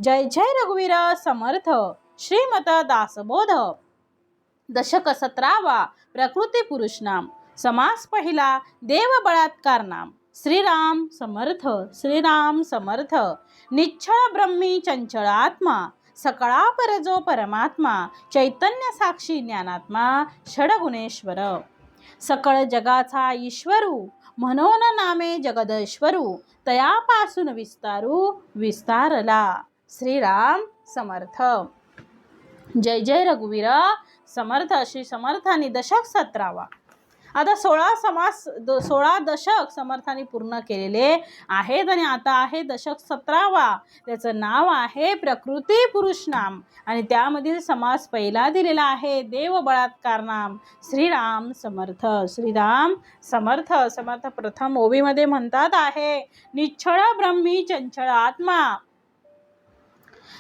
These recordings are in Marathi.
जय जय रघुवीर समर्थ श्रीमत दासबोध। दशक 17वा प्रकृती पुरुष नाम। समास पहिला देव बळात्कार नाम। श्रीराम समर्थ श्रीराम समर्थ। निश्चळ ब्रह्मी चंचळ आत्मा सकळा परजो परमात्मा चैतन्य साक्षी ज्ञानात्मा षडगुणेश्वर। सकळ जगाचा ईश्वरू म्हणून नामे जगदेश्वरू तयापासून विस्तारू विस्तारला। श्रीराम समर्थ। जय जय रघुवीर समर्थ। श्री समर्थांनी दशक 17वा। आता 16 दशक समर्थांनी पूर्ण केलेले आहेत आणि आता आहे दशक 17वा। त्याचं नाव आहे प्रकृती पुरुष नाम आणि त्यामधील समास पहिला दिलेला आहे देव बळात्कार नाम। श्रीराम समर्थ श्रीराम समर्थ। समर्थ प्रथम ओवीमध्ये म्हणतात आहे निश्चळ ब्रह्मी चंचळ आत्मा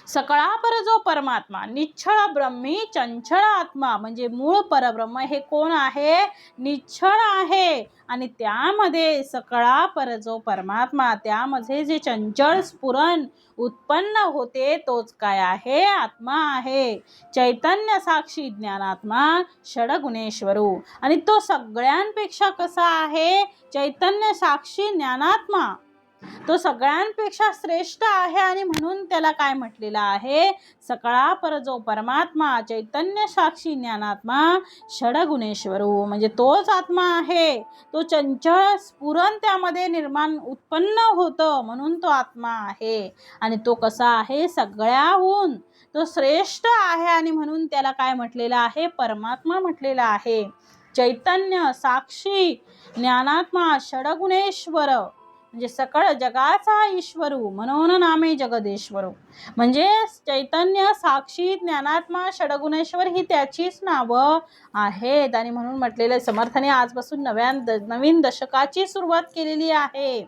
सकळा परजो परमात्मा। निश्चळ ब्रह्मी चंचळ आत्मा म्हणजे मूळ परब्रह्म हे कोण आहे? निश्चळ आहे आणि त्यामध्ये सकळा परजो परमात्मा, त्यामध्ये जे चंचळ स्फुरण उत्पन्न होते तोच काय आहे? आत्मा आहे। चैतन्य साक्षी ज्ञानात्मा षडगुणेश्वरू आणि तो सगळ्यांपेक्षा कसा आहे? चैतन्य साक्षी ज्ञानात्मा तो सगळ्यांपेक्षा श्रेष्ठ आहे आणि म्हणून त्याला काय म्हटलेलं आहे? सकळा परजो परमात्मा चैतन्य साक्षी ज्ञानात्मा षडगुणेश्वरू म्हणजे तोच आत्मा आहे। तो चंचळ स्फुरण त्यामध्ये निर्माण उत्पन्न होतं म्हणून तो आत्मा आहे आणि तो कसा आहे? सगळ्याहून तो श्रेष्ठ आहे आणि म्हणून त्याला काय म्हटलेलं आहे? परमात्मा म्हटलेला आहे। चैतन्य साक्षी ज्ञानात्मा षडगुणेश्वर म्हणजे सकळ जगाचा ईश्वरू म्हणून नामे जगदेश्वरू म्हणजे चैतन्य साक्षी ज्ञानात्मा षडगुणेश्वर ही त्याचीच नावं आहेत आणि म्हणून म्हटलेले समर्थाने आजपासून नवीन दशकाची सुरुवात केलेली आहे।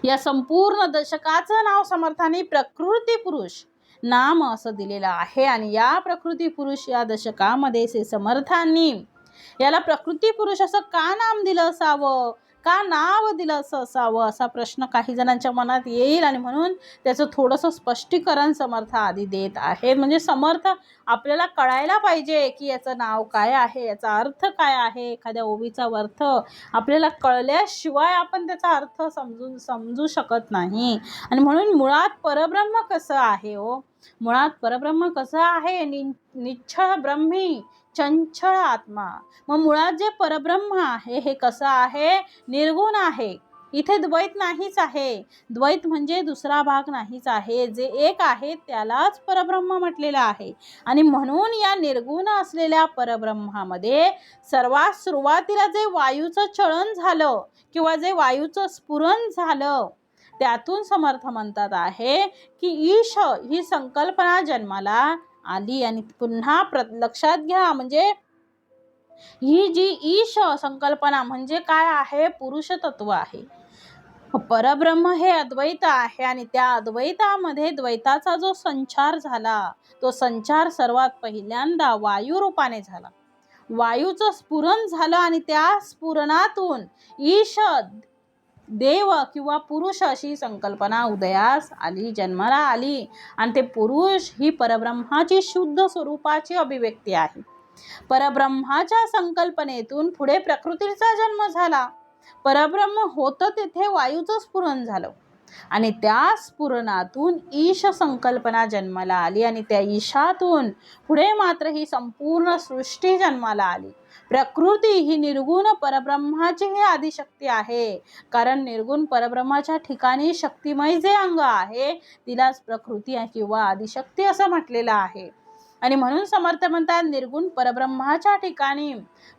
या संपूर्ण दशकाचं नाव समर्थाने प्रकृती पुरुष नाम असं दिलेलं आहे आणि या प्रकृती पुरुष या दशकामध्ये से समर्थांनी याला प्रकृती पुरुष असं का नाम दिलं असावं, का नाव दिलं असावं असा प्रश्न काही जणांच्या मनात येईल आणि म्हणून त्याचं थोडंसं स्पष्टीकरण समर्थ आधी देत आहेत। म्हणजे समर्थ आपल्याला कळायला पाहिजे की याचं नाव काय आहे, याचा अर्थ काय आहे। एखाद्या ओवीचा अर्थ आपल्याला कळल्याशिवाय आपण त्याचा अर्थ समजू शकत नाही आणि म्हणून मुळात परब्रह्म कसं आहे हो? मुळात परब्रह्म कसं आहे? निश्चळ ब्रह्मी चंचळ आत्मा। मग मुळात जे परब्रह्म आहे हे कसं आहे? निर्गुण आहे। इथे द्वैत नाहीच आहे। द्वैत म्हणजे दुसरा भाग नाहीच आहे। जे एक आहे त्यालाच परब्रह्म म्हटलेलं आहे आणि म्हणून या निर्गुण असलेल्या परब्रह्मामध्ये सर्वात सुरुवातीला जे वायूचं चलन झालं किंवा जे वायूचं स्फुरण झालं त्यातून समर्थ म्हणतात आहे की ईश ही संकल्पना जन्माला आली आणि पुन्हा लक्षात घ्या म्हणजे ही जी ईश संकल्पना म्हणजे काय आहे? पुरुष तत्व आहे। परब्रह्म हे अद्वैत आहे आणि त्या अद्वैतामध्ये द्वैताचा जो संचार झाला तो संचार सर्वात पहिल्यांदा वायू रूपाने झाला। वायूचं स्फुरण झालं आणि त्या स्फुरणातून ईश देव किंवा पुरुष अशी संकल्पना उदयास आली, जन्माला आली आणि ते पुरुष ही परब्रह्माची शुद्ध स्वरूपाची अभिव्यक्ती आहे। परब्रह्माच्या संकल्पनेतून पुढे प्रकृतीचा जन्म झाला। परब्रह्म होतं तिथे वायूचं स्फुरण झालं आणि त्या स्फुरणातून ईश संकल्पना जन्माला आली आणि त्या ईशातून पुढे मात्र ही संपूर्ण सृष्टी जन्माला आली। प्रकृती ही निर्गुण परब्रह्माची ही आदिशक्ती आहे कारण निर्गुण परब्रह्माच्या ठिकाणी शक्तिमय जे अंग आहे तिलाच प्रकृती किंवा आदिशक्ती असं म्हटलेलं आहे आणि म्हणून समर्थ म्हणतात निर्गुण परब्रह्माच्या ठिकाणी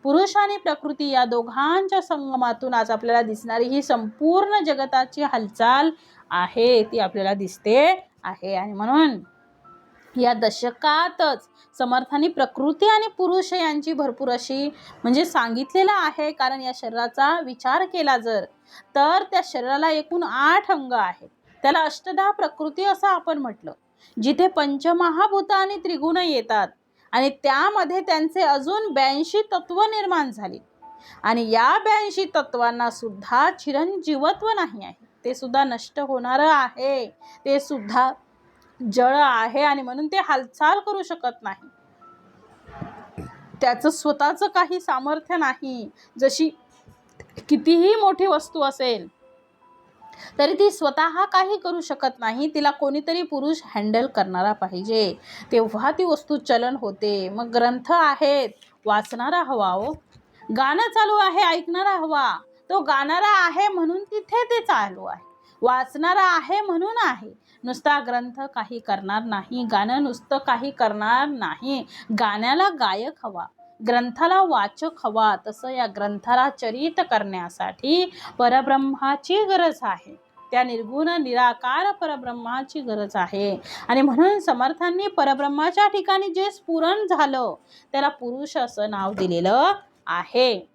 पुरुष आणि प्रकृती या दोघांच्या संगमातून आज आपल्याला दिसणारी ही संपूर्ण जगताची हालचाल आहे ती आपल्याला दिसते आहे आणि म्हणून या दशकातच समर्थांनी प्रकृती आणि पुरुष यांची भरपूर अशी म्हणजे सांगितलेलं आहे कारण या शरीराचा विचार केला जर तर त्या शरीराला एकूण 8 अंग आहेत। त्याला अष्टधा प्रकृती असं आपण म्हटलं जिथे पंचमहाभूत आणि त्रिगुण येतात आणि त्यामध्ये त्यांचे अजून 82 तत्व निर्माण झाली आणि या 82 तत्वांना सुद्धा चिरंजीवत्व नाही आहे, ते सुद्धा नष्ट होणारं आहे, ते सुद्धा जड आहे आणि म्हणून ते हालचाल करू शकत नाही. त्याचं स्वतःचं काही सामर्थ्य नाही. जशी कितीही मोठी वस्तू असेल तरी ती स्वतः काही करू शकत नाही. तिला कोणीतरी पुरुष हँडल करणारा पाहिजे, तेव्हा ती वस्तू चलन होते. मग ग्रंथ आहेत, वाचणारा हवा हो. गाणं चालू आहे, ऐकणारा हवा. तो गाणारा आहे म्हणून तिथे ते चालू आहे. वाचणारा आहे म्हणून आहे. नुसता ग्रंथ काही करणार नाही, गाणं नुसतं काही करणार नाही. गाण्याला गायक हवा, ग्रंथाला वाचक हवा. तसं या ग्रंथाला चरित करण्यासाठी परब्रह्माची गरज आहे. त्या निर्गुण निराकार परब्रह्माची गरज आहे. आणि म्हणून समर्थांनी परब्रह्माच्या ठिकाणी जे स्फुरण झालं त्याला पुरुष असं नाव दिलेलं आहे.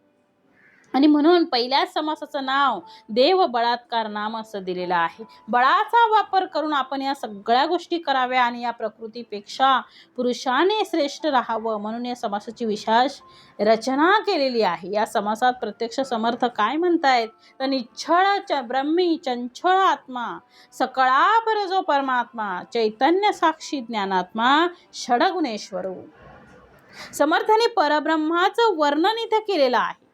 आणि म्हणून पहिल्याच समासाचं नाव देव बळात्कार नाम असं दिलेलं आहे. बळाचा वापर करून आपण या सगळ्या गोष्टी कराव्या आणि या प्रकृतीपेक्षा पुरुषाने श्रेष्ठ राहावं म्हणून या समासाची विशेष रचना केलेली आहे. या समासात प्रत्यक्ष समर्थ काय म्हणतायत तर निश्चळ ब्रह्मी चंचळ आत्मा, सकळापर जो परमात्मा, चैतन्य साक्षी ज्ञानात्मा, षडगुणेश्वर. समर्थाने परब्रह्माचं वर्णन इथे केलेलं आहे.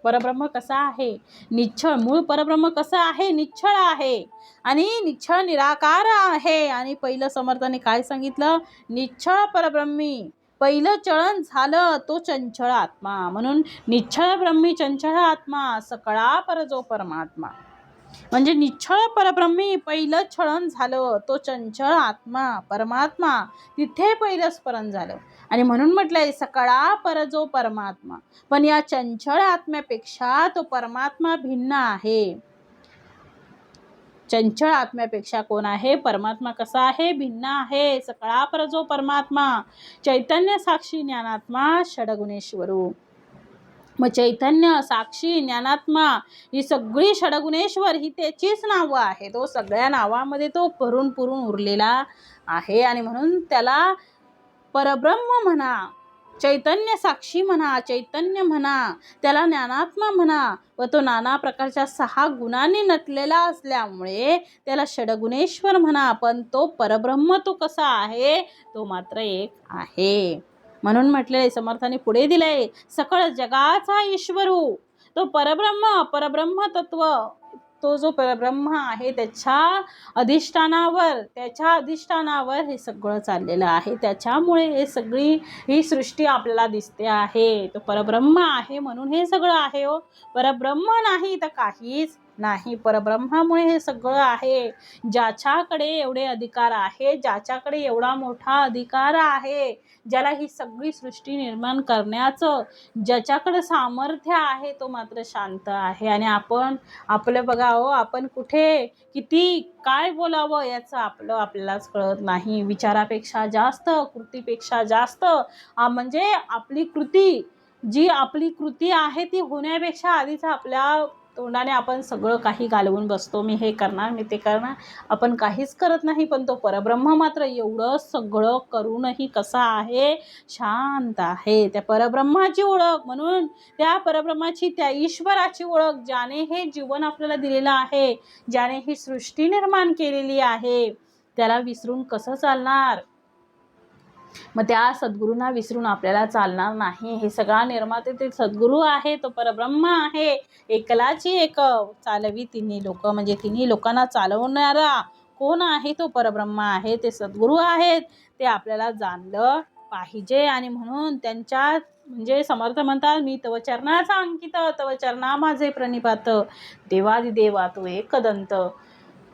परब्रह्म कसा आहे? निश्चळ. मूळ परब्रह्म कसं आहे? निश्चळ आहे आणि निश्चळ निराकार आहे. आणि पहिलं समर्थाने काय सांगितलं? निश्चळ परब्रह्मी पहिलं चळण झालं तो चंचळ आत्मा. म्हणून निश्चळ ब्रह्मी चंचळ आत्मा, सकळा पर जो परमात्मा. म्हणजे निश्चळ परब्रह्मी पहिलं छळण झालं तो चंचळ आत्मा परमात्मा, तिथे पहिलं स्मरण झालं. आणि म्हणून म्हटलंय सकळा पर जो परमात्मा. पण या चंचळ आत्म्यापेक्षा तो परमात्मा भिन्न आहे. चंचळ आत्म्यापेक्षा कोण आहे? परमात्मा कसा आहे? भिन्न आहे. सकळा पर जो परमात्मा, चैतन्य साक्षी ज्ञानात्मा, षडगुणेश्वरू. मग चैतन्य साक्षी ज्ञानात्मा ही सगळी षडगुणेश्वर ही त्याचीच नावं आहे. तो सगळ्या नावामध्ये तो भरून पुरून उरलेला आहे. आणि म्हणून त्याला परब्रह्म म्हणा, चैतन्य साक्षी म्हणा, चैतन्य म्हणा, त्याला ज्ञानात्मा म्हणा. व तो नाना प्रकारच्या 6 गुणांनी नटलेला असल्यामुळे त्याला षडगुणेश्वर म्हणा. पण तो परब्रह्म तो कसा आहे? तो मात्र एक आहे. म्हणून म्हटले समर्थाने पुढे दिले सकळ जगाचा ईश्वरू तो परब्रह्म, परब्रह्म तत्व. तो जो परब्रह्म आहे त्याच्या अधिष्ठानावर हे सगळं चाललेलं आहे. त्याच्यामुळे हे सगळी ही सृष्टी आपल्याला दिसते आहे. तो परब्रह्म आहे म्हणून हे सगळं आहे हो. परब्रह्म नाही तर काहीच नाही. परब्रह्मामुळे हे सगळं आहे. ज्याच्याकडे एवढे अधिकार आहे, ज्याच्याकडे एवढा मोठा अधिकार आहे, ज्याला ही सगळी सृष्टी निर्माण करण्याचं ज्याच्याकडे सामर्थ्य आहे, तो मात्र शांत आहे. आणि आपण आपलं बघा हो, आपण कुठे किती काय बोलावं याचं आपल्यालाच कळत नाही. विचारापेक्षा जास्त, कृतीपेक्षा जास्त म्हणजे आपली कृती आहे ती होण्यापेक्षा आधीच आपल्या तोंडाने आपण सगळं काही घालवून बसतो. मी हे करणार, मी ते करणार. आपण काहीच करत नाही. पण तो परब्रह्म मात्र एवढं सगळं करूनही कसा आहे? शांत आहे. त्या परब्रह्माची ओळख, म्हणून त्या परब्रह्माची, त्या ईश्वराची ओळख, ज्याने हे जीवन आपल्याला दिलेलं आहे, ज्याने ही सृष्टी निर्माण केलेली आहे, त्याला विसरून कसं चालणार? मग त्या सद्गुरूंना विसरून आपल्याला चालणार नाही. हे सगळा निर्माते ते सद्गुरू आहे, तो परब्रह्म आहे. एकलाची एक चालवी तिन्ही लोक, म्हणजे तिन्ही लोकांना चालवणारा कोण आहे? तो परब्रह्म आहे. ते सद्गुरू आहेत. ते आपल्याला जाणलं पाहिजे. आणि म्हणून त्यांच्या म्हणजे समर्थ म्हणतात मी तव चरणाचा अंकित, तव चरणा माझे प्रणिपात, देवादिदेवा तू एकदंत.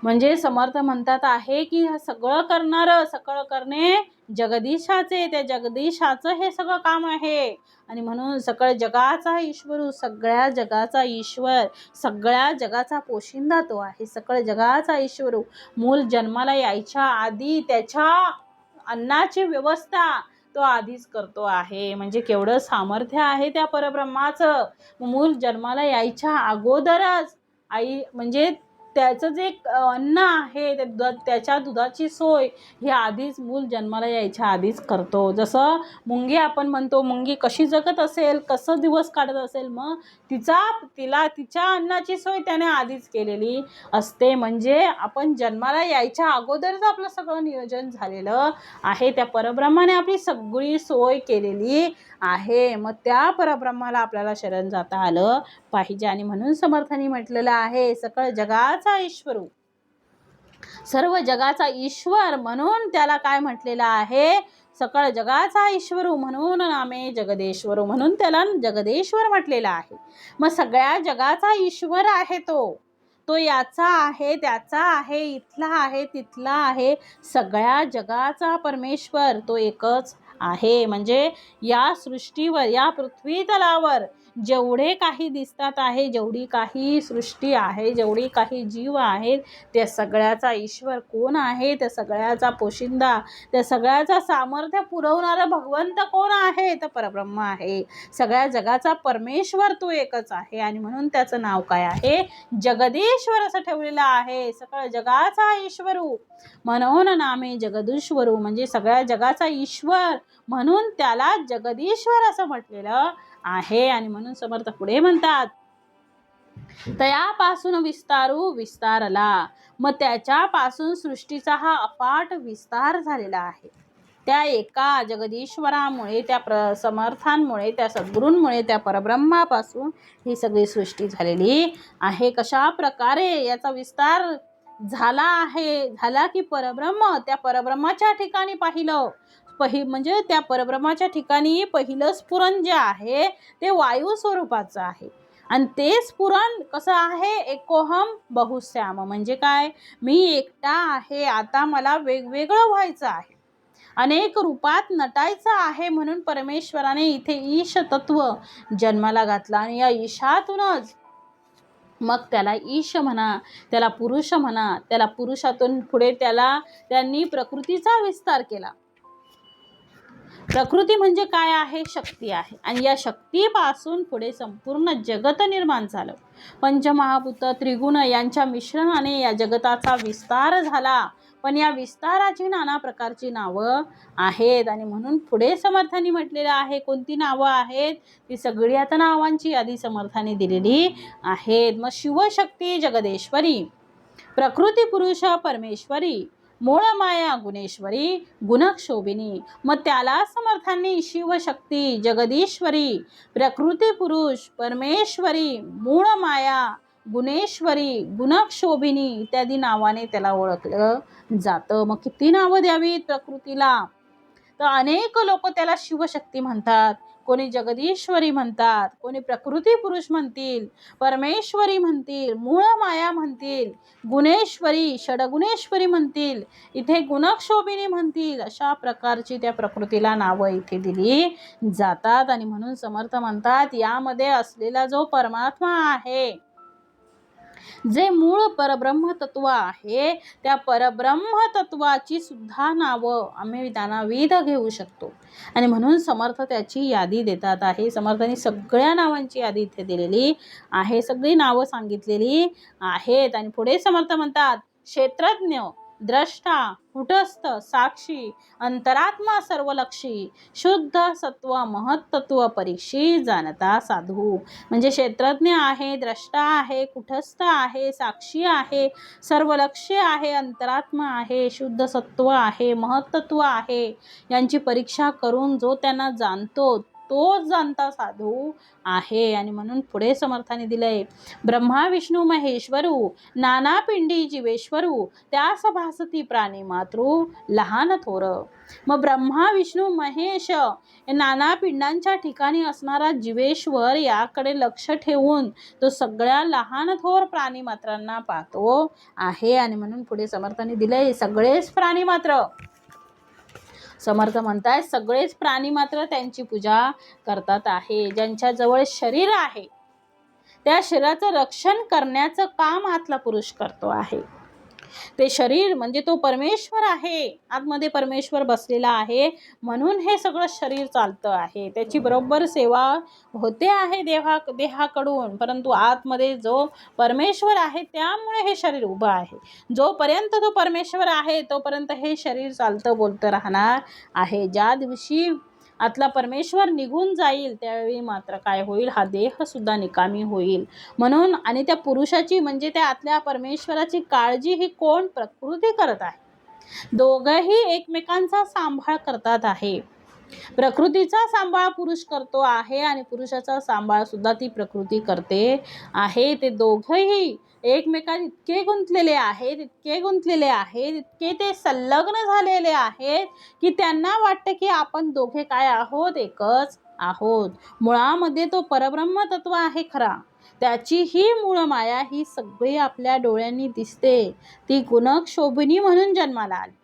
म्हणजे समर्थ म्हणतात आहे की सगळं करणारं, सकळ करणे जगदीशाचे, त्या जगदीशाचं हे सगळं काम आहे. आणि म्हणून सकळ जगाचा ईश्वरू, सगळ्या जगाचा ईश्वर, सगळ्या जगाचा पोशिंदा तो आहे. सकळ जगाचा ईश्वरू मूल जन्माला यायच्या आधी त्याच्या अन्नाची व्यवस्था तो आधीच करतो आहे. म्हणजे केवढं सामर्थ्य आहे त्या परब्रह्माचं. मूल जन्माला यायच्या अगोदरच आई म्हणजे त्याचं जे अन्न आहे त्याच्या दुधाची सोय ही आधीच मूल जन्माला यायच्या आधीच करतो. जसं मुंगी आपण म्हणतो, मुंगी कशी जगत असेल, कसं दिवस काढत असेल, मग तिच्या अन्नाची सोय त्याने आधीच केलेली असते. म्हणजे आपण जन्माला यायच्या अगोदरच आपलं सगळं नियोजन झालेलं आहे. त्या परब्रह्माने आपली सगळी सोय केलेली आहे. मग त्या परब्रह्माला आपल्याला शरण जाता आलं पाहिजे. आणि म्हणून समर्थांनी म्हटलेलं आहे, सकळ जगाचा ईश्वर, सर्व जगाचा ईश्वर म्हणून त्याला काय म्हटलेलं आहे, सकळ जगाचा ईश्वर म्हणून नामे जगदेश्वर, म्हणून त्याला जगदेश्वर म्हटलेलं आहे. मग सगळ्या जगाचा ईश्वर आहे तो याचा आहे, त्याचा आहे, इथला आहे, तिथला आहे, सगळ्या जगाचा परमेश्वर तो एकच आहे. म्हणजे या सृष्टीवर, या पृथ्वी तलावर जेवढे काही दिसतात आहे, जेवढी काही सृष्टी आहे, जेवढी काही जीव आहेत, त्या सगळ्याचा ईश्वर कोण आहे, त्या सगळ्याचा पोशिंदा, त्या सगळ्याचा सामर्थ्य पुरवणारा भगवंत कोण आहे, तर परब्रह्म आहे. सगळ्या जगाचा परमेश्वर तो एकच आहे. आणि म्हणून त्याचं नाव काय आहे, जगदीश्वर असं ठेवलेलं आहे. सकळ जगाचा ईश्वरू म्हणून नामे जगदीश्वरू, म्हणजे सगळ्या जगाचा ईश्वर म्हणून त्याला जगदीश्वर असं म्हटलेलं आहे. आणि म्हणून समर्थ पुढे म्हणतात, तयापासून विस्तारू विस्तारला. मग त्याच्यापासून सृष्टीचा हा अफाट विस्तार झालेला आहे. त्या एका जगदीश्वरामुळे, त्या समर्थांमुळे, त्या सद्गुरूंमुळे, त्या परब्रह्मापासून ही सगळी सृष्टी झालेली आहे. कशा प्रकारे याचा विस्तार झाला की परब्रह्म, त्या परब्रह्माच्या ठिकाणी पाहिलं, म्हणजे त्या परब्रह्माच्या ठिकाणी पहिलं स्फुरण जे आहे ते वायू स्वरूपाचं आहे. आणि ते स्फुरण कसं आहे, एकोहम बहुश्याम, म्हणजे काय, मी एकटा आहे, आता मला वेगवेगळं व्हायचं आहे, अनेक रूपात नटायचं आहे. म्हणून परमेश्वराने इथे ईश तत्व जन्माला घातला. आणि या ईशातूनच मग त्याला ईश म्हणा, त्याला पुरुष म्हणा, त्याला पुरुषातून पुढे त्यांनी प्रकृतीचा विस्तार केला. प्रकृती म्हणजे काय आहे, शक्ती आहे. आणि या शक्तीपासून पुढे संपूर्ण जगत निर्माण झालं. पंचमहाभूत, त्रिगुण यांच्या मिश्रणाने या जगताचा विस्तार झाला. पण या विस्ताराची नाना प्रकारची नावं आहेत. आणि म्हणून पुढे समर्थांनी म्हटलेलं आहे, कोणती नावं आहेत, ती सगळी आता नावांची यादी समर्थांनी दिलेली आहेत. मग शिवशक्ती जगदेश्वरी, प्रकृती पुरुष परमेश्वरी, मूळ माया गुणेश्वरी, गुणक्षोभिनी. मग त्याला समर्थांनी शिवशक्ती जगदीश्वरी, प्रकृती पुरुष परमेश्वरी, मूळ माया गुणेश्वरी, गुणक्षोभिनी इत्यादी नावाने त्याला ओळखलं जातं. मग किती नावं द्यावीत प्रकृतीला, तर अनेक लोक त्याला शिवशक्ती म्हणतात, कोणी जगदीश्वरी म्हणतात, कोणी प्रकृती पुरुष म्हणतील, परमेश्वरी म्हणतील, मूळ माया म्हणतील, गुणेश्वरी षडगुणेश्वरी म्हणतील, इथे गुणक्षोभिनी म्हणतील. अशा प्रकारची त्या प्रकृतीला नावं इथे दिली जातात. आणि म्हणून समर्थ म्हणतात, यामध्ये असलेला जो परमात्मा आहे, जे मूळ परब्रह्म तत्व आहे, त्या परब्रह्म तत्वाची सुद्धा नावं आम्ही नानाविध घेऊ शकतो. आणि म्हणून समर्थ त्याची यादी देतात आहे. समर्थांनी सगळ्या नावांची यादी इथे दिलेली आहे, सगळी नावं सांगितलेली आहेत. आणि पुढे समर्थ म्हणतात, क्षेत्रज्ञ, द्रष्टा, कुटस्थ, साक्षी, अंतरात्मा, सर्वलक्षी, शुद्ध सत्व, महत्त्व, परीक्षी, जाणता साधू. म्हणजे क्षेत्रज्ञ आहे, द्रष्टा आहे, कुटस्थ आहे, साक्षी आहे, सर्वलक्ष्य आहे, अंतरात्मा आहे, शुद्ध सत्व आहे, महत्त्व आहे, यांची परीक्षा करून जो त्यांना जाणतो तोच जाणता साधू आहे. आणि म्हणून पुढे समर्थाने दिलंय, ब्रह्मा विष्णू महेश्वरू, नाना पिंडी जीवेश्वरू, त्यास भासती प्राणी मातृ लहान थोर. मग ब्रह्मा विष्णू महेश नाना पिंडांच्या ठिकाणी असणारा जीवेश्वर याकडे लक्ष ठेवून तो सगळ्या लहान थोर प्राणी मात्रांना पाहतो आहे. आणि म्हणून पुढे समर्थाने दिलंय, सगळेच प्राणी मात्र, समर्थ म्हणताय, सगळेच प्राणी मात्र त्यांची पूजा करतात आहे. ज्यांच्याजवळ शरीर आहे त्या शरीराचं रक्षण करण्याचं काम आतला पुरुष करतो आहे. ते शरीर म्हणजे तो परमेश्वर आहे, आतमध्ये परमेश्वर बसलेला आहे, म्हणून हे सगळं शरीर चालतं आहे. त्याची बरोबर सेवा होते आहे देहाकडून, परंतु आतमध्ये जो परमेश्वर आहे त्यामुळे हे शरीर उभं आहे. जोपर्यंत तो परमेश्वर आहे तोपर्यंत हे शरीर चालतं बोलतं राहणार आहे. ज्या दिवशी आतला परमेश्वर निघून जाईल त्यावेळी मात्र काय होईल, हा देह सुद्धा निकामी होईल. म्हणून आणि त्या पुरुषाची म्हणजे त्या आतल्या परमेश्वराची काळजी ही कोण, प्रकृती करत आहे. दोघंही एकमेकांचा सांभाळ करतात आहे. प्रकृतीचा सांभाळ पुरुष करतो आहे आणि पुरुषाचा सांभाळ सुद्धा ती प्रकृती करते आहे. ते दोघंही एकमेकात इतके गुंतलेले आहेत, इतके ते संलग्न झालेले आहेत की त्यांना वाटतं की आपण दोघे काय आहोत, एकच आहोत. मुळामध्ये तो परब्रह्म तत्व आहे खरा, त्याची ही मूळ माया ही सगळी आपल्या डोळ्यांनी दिसते. ती गुणक शोभिनी म्हणून जन्माला आली.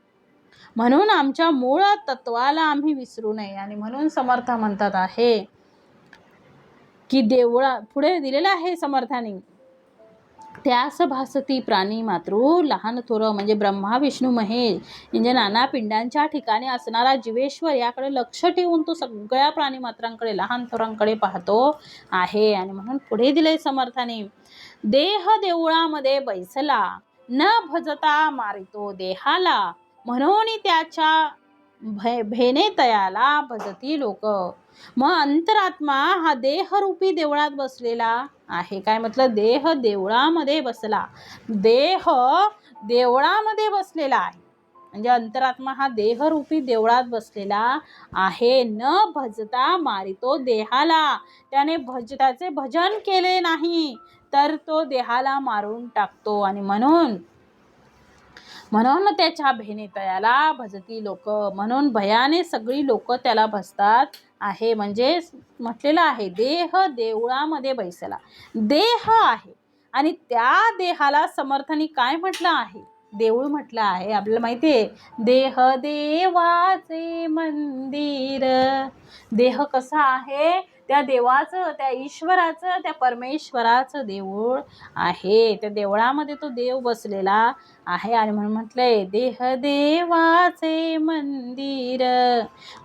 म्हणून आमच्या मूळ तत्वाला आम्ही विसरू नये. आणि म्हणून समर्थ म्हणतात आहे की देवळा पुढे दिलेलं आहे समर्थाने, त्यास भासती प्राणी मातृ लहान थोर, म्हणजे ब्रह्मा विष्णू महेश म्हणजे नाना पिंडांच्या ठिकाणी असणारा जीवेश्वर याकडे लक्ष ठेवून तो सगळ्या प्राणी मात्रांकडे लहान थोरांकडे पाहतो आहे. आणि म्हणून पुढे दिले समर्थाने, देह देवळामध्ये बैसला न भजता मारितो देहाला, म्हणून त्याच्या भेने तयाला भजती लोक. मग अंतरात्मा हा देहरूपी देवळात बसलेला आहे. काय म्हटलं, देह देवळामध्ये बसला, देह देवळामध्ये बसलेला आहे. म्हणजे अंतरात्मा हा देहरूपी देवळात बसलेला आहे. न भजता मारितो देहाला, त्याने त्याचे भजन केले नाही तर तो देहाला मारून टाकतो. आणि म्हणून त्याच्या भेनेतयाला भजती लोक, म्हणून भयाने सगळी लोक त्याला भजतात आहे. म्हणजे म्हटलेलं आहे देह देवळामध्ये बैसला, देह आहे आणि त्या देहाला समर्थाने काय म्हटलं आहे, देऊळ म्हटलं आहे. आपल्याला माहिती आहे, देह देवाचे मंदिर. देह कसा आहे, त्या देवाचं, त्या ईश्वराचं, त्या परमेश्वराचं देऊळ आहे. त्या देवळामध्ये तो देव बसलेला आहे. आणि म्हणून म्हटलंय देह देवाचे मंदिर,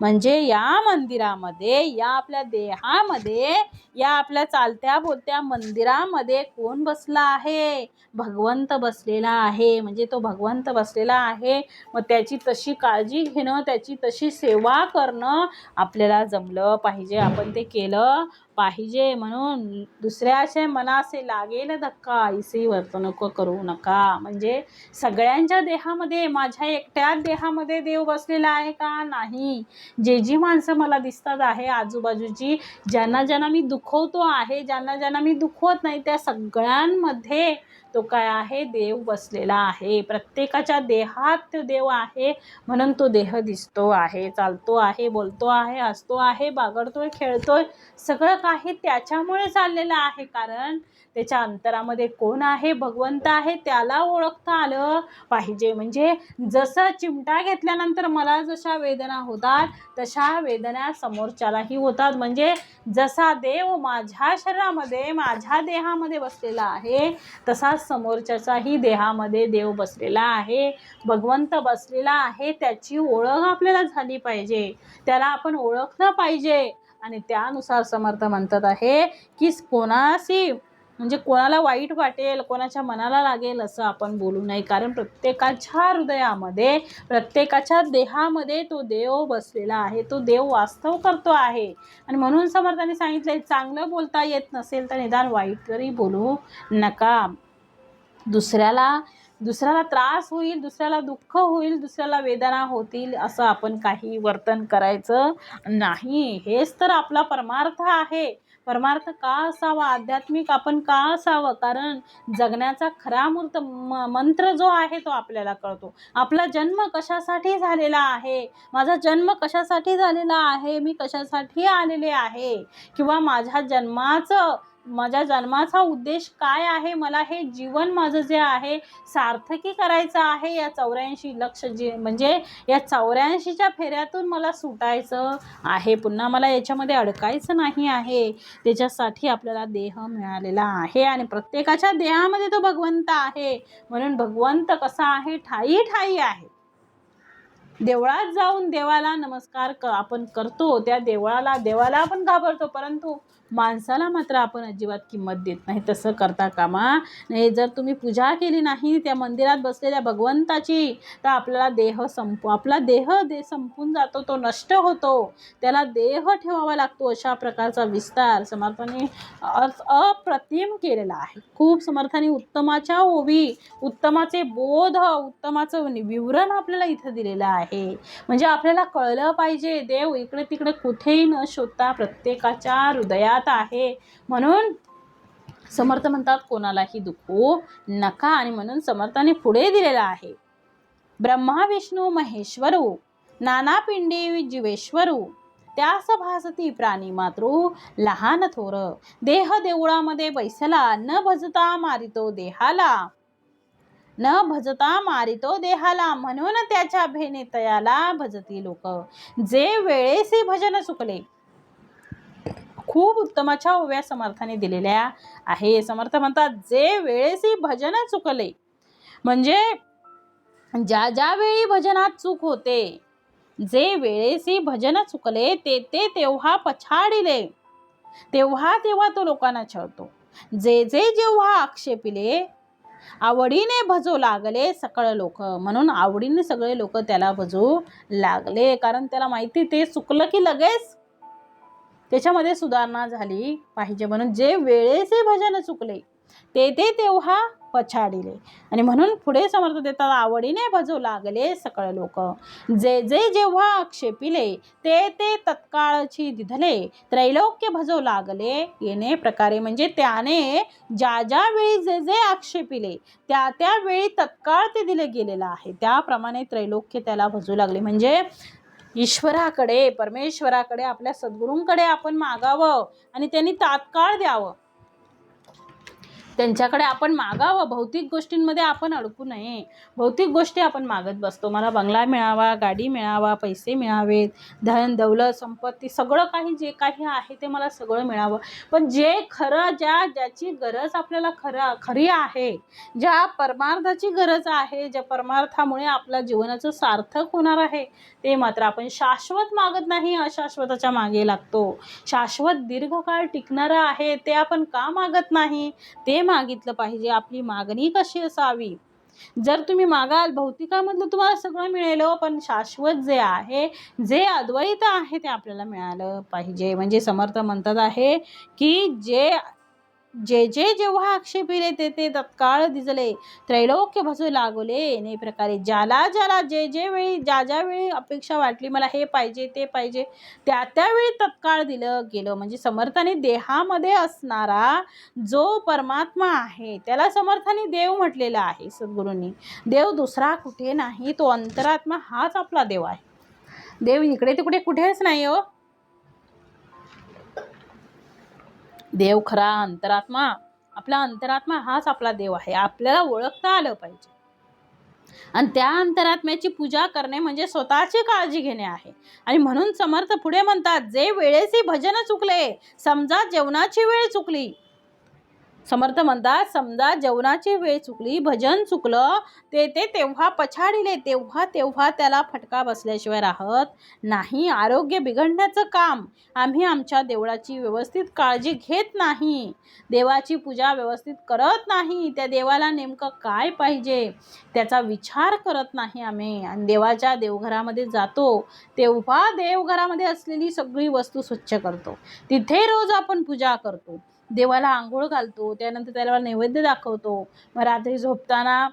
म्हणजे या मंदिरामध्ये, या आपल्या देहामध्ये, या आपल्या चालत्या बोलत्या मंदिरामध्ये कोण बसला आहे, भगवंत बसलेला आहे. म्हणजे तो भगवंत बसलेला आहे, मग त्याची तशी काळजी घेणं, त्याची तशी सेवा करणं आपल्याला जमलं पाहिजे, आपण ते केलं पाहिजे. म्हणून दुसऱ्याचे मनासे लागेल धक्का, ऐसी वर्तणूक करू नका. म्हणजे सगळ्यांच्या देहामध्ये, माझ्या एकट्याच देहामध्ये देव बसलेला आहे का, नाही. जी माणसं मला दिसतात आहे आजूबाजूची, ज्यांना मी दुखवतो आहे, ज्यांना मी दुखवत नाही, त्या सगळ्यांमध्ये तो काय आहे, देव बसलेला आहे. प्रत्येकाच्या देहात तो देव आहे, म्हणून तो देह दिसतो आहे, चालतो आहे, बोलतो आहे, हसतो आहे, बागडतोय, खेळतोय, सगळं काही त्याच्यामुळे चाललेलं आहे. कारण त्याच्या अंतरामध्ये कोण आहे, भगवंत आहे, त्याला ओळखता आलं पाहिजे. म्हणजे जसं चिमटा घेतल्यानंतर मला जशा वेदना होतात तशा वेदना समोरच्यालाही होतात. म्हणजे जसा देव माझ्या शरीरामध्ये, माझ्या देहामध्ये बसलेला आहे, तसाच समोरच्याचाही देहामध्ये देव बसलेला आहे, भगवंत बसलेला आहे. त्याची ओळख आपल्याला झाली पाहिजे, त्याला आपण ओळखलं पाहिजे. आणि त्यानुसार समर्थ म्हणतात आहे की कोणाशी म्हणजे कोणाला वाईट वाटेल, कोणाच्या मनाला लागेल असं आपण बोलू नये. कारण प्रत्येकाच्या हृदयामध्ये, प्रत्येकाच्या देहामध्ये तो देव बसलेला आहे, तो देव वास्तव करतो आहे. आणि म्हणून समर्थाने सांगितलंय, चांगलं बोलता येत नसेल तर निदान वाईट तरी बोलू नका. दुसऱ्याला त्रास होईल, दुसऱ्याला दुःख होईल, दुसऱ्याला वेदना होतील असं आपण काही वर्तन करायचं नाही. हेच तर आपला परमार्थ आहे. परमार्थ का असावा, आध्यात्मिक आपण का असावं, कारण जगण्याचा खरा मंत्र जो आहे तो आपल्याला कळतो. आपला जन्म कशासाठी झालेला आहे, माझा जन्म कशासाठी झालेला आहे, मी कशासाठी आलेले आहे, किंवा माझ्या जन्माचं माझ्या जन्माचा उद्देश काय आहे, मला हे जीवन माझं जे आहे सार्थकी करायचं आहे, या 84 लक्ष जे म्हणजे या 84च्या फेऱ्यातून मला सुटायचं आहे, पुन्हा मला याच्यामध्ये अडकायचं नाही आहे. त्याच्यासाठी आपल्याला देह मिळालेला आहे आणि प्रत्येकाच्या देहामध्ये तो भगवंत आहे. म्हणून भगवंत कसा आहे, ठाई ठाई आहे. देवळात जाऊन देवाला नमस्कार आपण करतो, त्या देवाला आपण घाबरतो, परंतु माणसाला मात्र आपण अजिबात किंमत देत नाही. तसं करता कामा नाही. जर तुम्ही पूजा केली नाही त्या मंदिरात बसलेल्या भगवंताची, तर आपला देह संपून जातो, तो नष्ट होतो, त्याला देह ठेवावा लागतो. अशा प्रकारचा विस्तार समर्थांनी अप्रतिम केलेला आहे. खूप समर्थांनी उत्तमाच्या ओवी, उत्तमाचे बोध, उत्तमाचं विवरण आपल्याला इथं दिलेलं आहे. म्हणजे आपल्याला कळलं पाहिजे, देव इकडे तिकडे कुठेही न शोधता प्रत्येकाच्या हृदयात आहे. म्हणून समर्थ म्हणतात कोणालाही दुखवू नका. आणि म्हणून समर्थाने पुढे दिलेला आहे, ब्रह्मा विष्णू महेश्वरू नाना पिंडी जीवेश्वरू त्यास भासती प्राणी मातृ लहान थोर देह देवळामध्ये बैसला न भजता मारितो देहाला म्हणून त्याच्या भेने तयाला भजती लोक जे वेळेसी भजन चुकले. खूप उत्तमाच्या ओव्या समर्थाने दिलेल्या आहे. समर्थ म्हणतात जे वेळेसी भजन चुकले, म्हणजे ज्या वेळी भजनात चूक होते, जे वेळेसी भजन चुकले ते तेव्हा पछाडिले, तेव्हा तो लोकांना छळतो. जे जेव्हा आक्षेपिले आवडीने भजू लागले सकळ लोक, म्हणून आवडीने सगळे लोक त्याला भजू लागले, कारण त्याला माहिती ते चुकलं की लगेच त्याच्यामध्ये सुधारणा झाली पाहिजे. म्हणून जे वेळेचे भजन चुकले ते तेव्हा पछाडिले. आणि म्हणून पुढे समर्थ देतात, आवडीने भजू लागले सकळ लोक जे जेव्हा आक्षेपिले ते तत्काळची दिधले त्रैलोक्य भजू लागले येणे प्रकारे. म्हणजे त्याने ज्या वेळी जे आक्षेपिले त्या वेळी तत्काळ ते दिले गेलेलं आहे, त्याप्रमाणे त्रैलोक्य त्याला भजू लागले. म्हणजे ईश्वराकडे, परमेश्वराकडे, आपल्या सद्गुरूंकडे आपण मागावं आणि त्यांनी तात्काळ द्यावं. त्यांच्याकडे आपण मागावं. भौतिक गोष्टींमध्ये आपण अडकू नये. भौतिक गोष्टी आपण मागत बसतो, मला बंगला मिळावा, गाडी मिळावा, पैसे मिळावेत, धन दौलत संपत्ती सगळं काही जे काही आहे ते मला सगळं मिळावं. पण जे खरं ज्याची गरज आपल्याला खरी आहे, ज्या परमार्थाची गरज आहे, ज्या परमार्थामुळे आपल्या जीवनाचं सार्थक होणार आहे, ते मात्र आपण शाश्वत मागत नाही, अशाश्वताच्या मागे लागतो. शाश्वत दीर्घकाळ टिकणारं आहे ते आपण का मागत नाही, ते मागितलं पाहिजे. आपली मागणी कशी असावी, जर तुम्ही मागाल भौतिकामधलं तुम्हाला सगळं मिळेल, पण शाश्वत जे आहे, जे अद्वैत आहे ते आपल्याला मिळालं पाहिजे. म्हणजे समर्थ म्हणतात आहे की जे जेव्हा आक्षेपिले ते तत्काळ दिसले त्रैलोक्य भजू लागले ने प्रकारे. ज्याला जे वेळी ज्या वेळी अपेक्षा वाटली मला हे पाहिजे ते पाहिजे, त्यावेळी तत्काळ दिलं गेलं. म्हणजे समर्थाने देहामध्ये असणारा जो परमात्मा आहे त्याला समर्थाने देव म्हटलेला आहे सद्गुरूंनी. देव दुसरा कुठे नाही, तो अंतरात्मा हाच आपला देव आहे. देव इकडे तिकडे कुठेच नाही हो. देव खरा अंतरात्मा, आपला अंतरात्मा हाच आपला देव आहे. आपल्याला ओळखता आलं पाहिजे. आणि त्या अंतरात्म्याची पूजा करणे म्हणजे स्वतःची काळजी घेणे आहे. आणि म्हणून समर्थ पुढे म्हणतात, जे वेळेचे भजन चुकले, समजा जेवणाची वेळ चुकली. समर्थ म्हणतात, समजा जेवणाची वेळ चुकली, भजन चुकलं, ते तेव्हा पछाडिले, तेव्हा त्याला फटका बसल्याशिवाय राहत नाही. आरोग्य बिघडण्याचं काम आम्ही आमच्या देवळाची व्यवस्थित काळजी घेत नाही, देवाची पूजा व्यवस्थित करत नाही, त्या देवाला नेमकं काय पाहिजे त्याचा विचार करत नाही आम्ही. आणि देवाच्या देवघरामध्ये जातो तेव्हा देवघरामध्ये असलेली सगळी वस्तू स्वच्छ करतो, तिथे रोज आपण पूजा करतो, देवाला आंघोळ घालतो, त्यानंतर त्याला नैवेद्य दाखवतो. मग रात्री झोपताना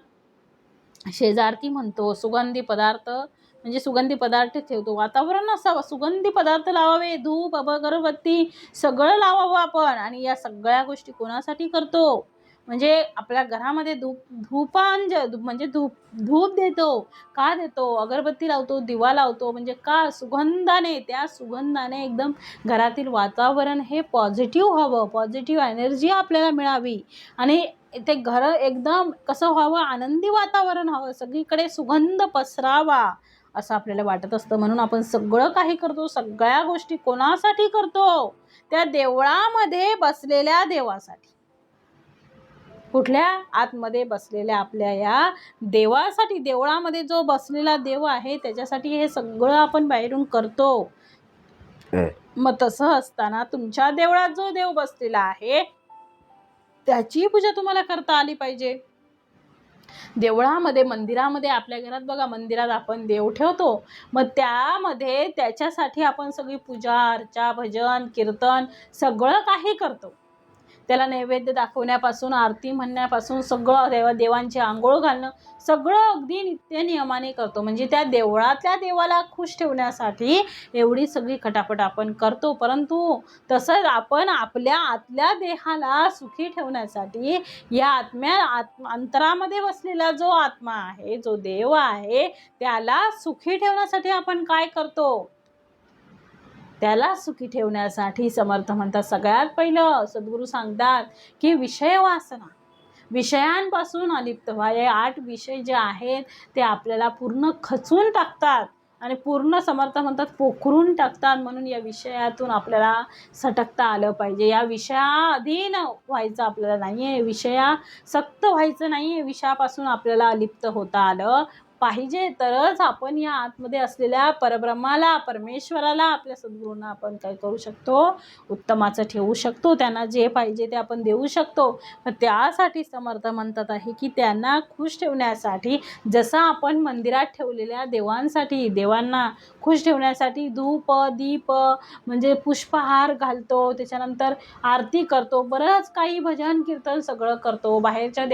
शेजारती म्हणतो, सुगंधी पदार्थ म्हणजे सुगंधी पदार्थ ठेवतो, वातावरण असावं, सुगंधी पदार्थ लावावे, धूप अगरबत्ती सगळं लावावं आपण. आणि या सगळ्या गोष्टी कोणासाठी करतो, म्हणजे आपल्या घरामध्ये म्हणजे धूप देतो. का देतो? अगरबत्ती लावतो, दिवा लावतो, म्हणजे का? सुगंधाने, त्या सुगंधाने एकदम घरातील वातावरण हे पॉझिटिव्ह व्हावं, पॉझिटिव्ह एनर्जी आपल्याला मिळावी आणि ते घर एकदम कसं व्हावं, आनंदी वातावरण व्हावं, सगळीकडे सुगंध पसरावा असं आपल्याला वाटत असतं. म्हणून आपण सगळं काही करतो. सगळ्या गोष्टी कोणासाठी करतो? त्या देवळामध्ये बसलेल्या देवासाठी. कुठल्या? आतमध्ये बसलेल्या आपल्या या देवासाठी. देवळामध्ये जो बसलेला देव आहे त्याच्यासाठी हे सगळं आपण बाहेरून करतो. मग तसं असताना तुमच्या देवळात जो देव बसलेला आहे त्याची पूजा तुम्हाला करता आली पाहिजे. देवळामध्ये, मंदिरामध्ये, आपल्या घरात बघा मंदिरात आपण देव ठेवतो, मग त्यामध्ये त्याच्यासाठी आपण सगळी पूजा अर्चा, भजन, कीर्तन सगळं काही करतो. त्याला नैवेद्य दाखवण्यापासून, आरती म्हणण्यापासून सगळं, देवांची आंघोळ घालणं सगळं अगदी नित्य नियमाने करतो. म्हणजे त्या देवळातल्या देवाला खुश ठेवण्यासाठी एवढी सगळी खटापट आपण करतो. परंतु तसंच आपण आपल्या आतल्या देहाला सुखी ठेवण्यासाठी या अंतरामध्ये बसलेला जो आत्मा आहे, जो देव आहे, त्याला सुखी ठेवण्यासाठी आपण काय करतो? त्याला सुखी ठेवण्यासाठी समर्थ म्हणतात सगळ्यात पहिलं सद्गुरू सांगतात की विषय वासना, विषयांपासून अलिप्त व्हा. हे 8 विषय जे आहेत ते आपल्याला पूर्ण खचून टाकतात आणि पूर्ण समर्थ म्हणतात पोखरून टाकतात. म्हणून या विषयातून आपल्याला सटकता आलं पाहिजे. या विषयाधीन व्हायचं आपल्याला नाही आहे, विषयासक्त व्हायचं नाही आहे, विषयापासून आपल्याला अलिप्त होता आलं पाहिजे. तरच आपण या आतमध्ये असलेल्या परब्रह्माला, परमेश्वराला, आपल्या सद्गुरूंना आपण काय करू शकतो? उत्तमाचं ठेवू शकतो. त्यांना जे पाहिजे ते आपण देऊ शकतो. तर त्यासाठी समर्थ म्हणतात आहे की त्यांना खुश ठेवण्यासाठी, जसं आपण मंदिरात ठेवलेल्या देवांसाठी, देवांना खुश ठेवण्यासाठी धूप, दीप म्हणजे पुष्पहार घालतो, त्याच्यानंतर आरती करतो, बरंच काही भजन कीर्तन सगळं करतो. बाहेरच्या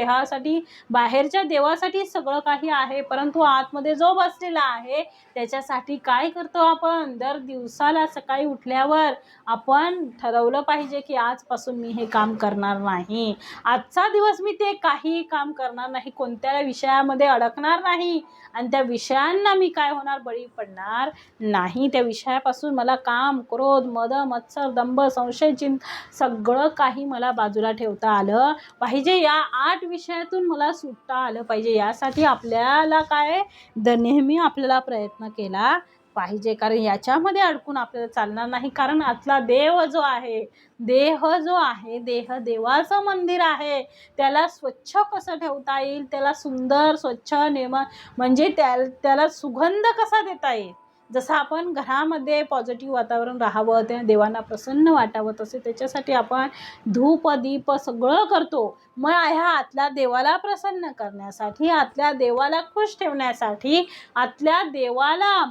देवासाठी सगळं काही आहे, परंतु आतमध्ये जो बसलेला आहे त्याच्यासाठी काय करतो आपण? दर दिवसाला सकाळी उठल्यावर आपण ठरवलं पाहिजे की आजपासून मी हे काम करणार नाही. आजचा दिवस मी ते काही काम करणार नाही, कोणत्या विषयामध्ये अडकणार नाही आणि त्या विषयांना मी काय होणार? बळी पडणार नाही. त्या विषयापासून मला काम, क्रोध, मद, मत्सर, दंभ, संशय, सगळं काही मला बाजूला ठेवता आलं पाहिजे. या 8 विषयातून मला सुटता आलं पाहिजे. यासाठी आपल्याला काय नेहमी आपल्याला प्रयत्न केला पाहिजे, कारण याच्यामध्ये अडकून आपल्याला चालणार नाही. कारण आतला देव जो आहे, देह जो आहे, देह देवाचं मंदिर आहे, त्याला स्वच्छ कसं ठेवता येईल, त्याला सुंदर स्वच्छ म्हणजे त्याला सुगंध कसा देता येईल. जसं आपण घरामध्ये पॉझिटिव्ह वातावरण राहावं, त्या देवांना प्रसन्न वाटावं, तसे त्याच्यासाठी आपण धूप दीप सगळं करतो. मग ह्या आतल्या देवाला प्रसन्न करण्यासाठी, आतल्या देवाला खुश ठेवण्यासाठी, आतल्या देवाला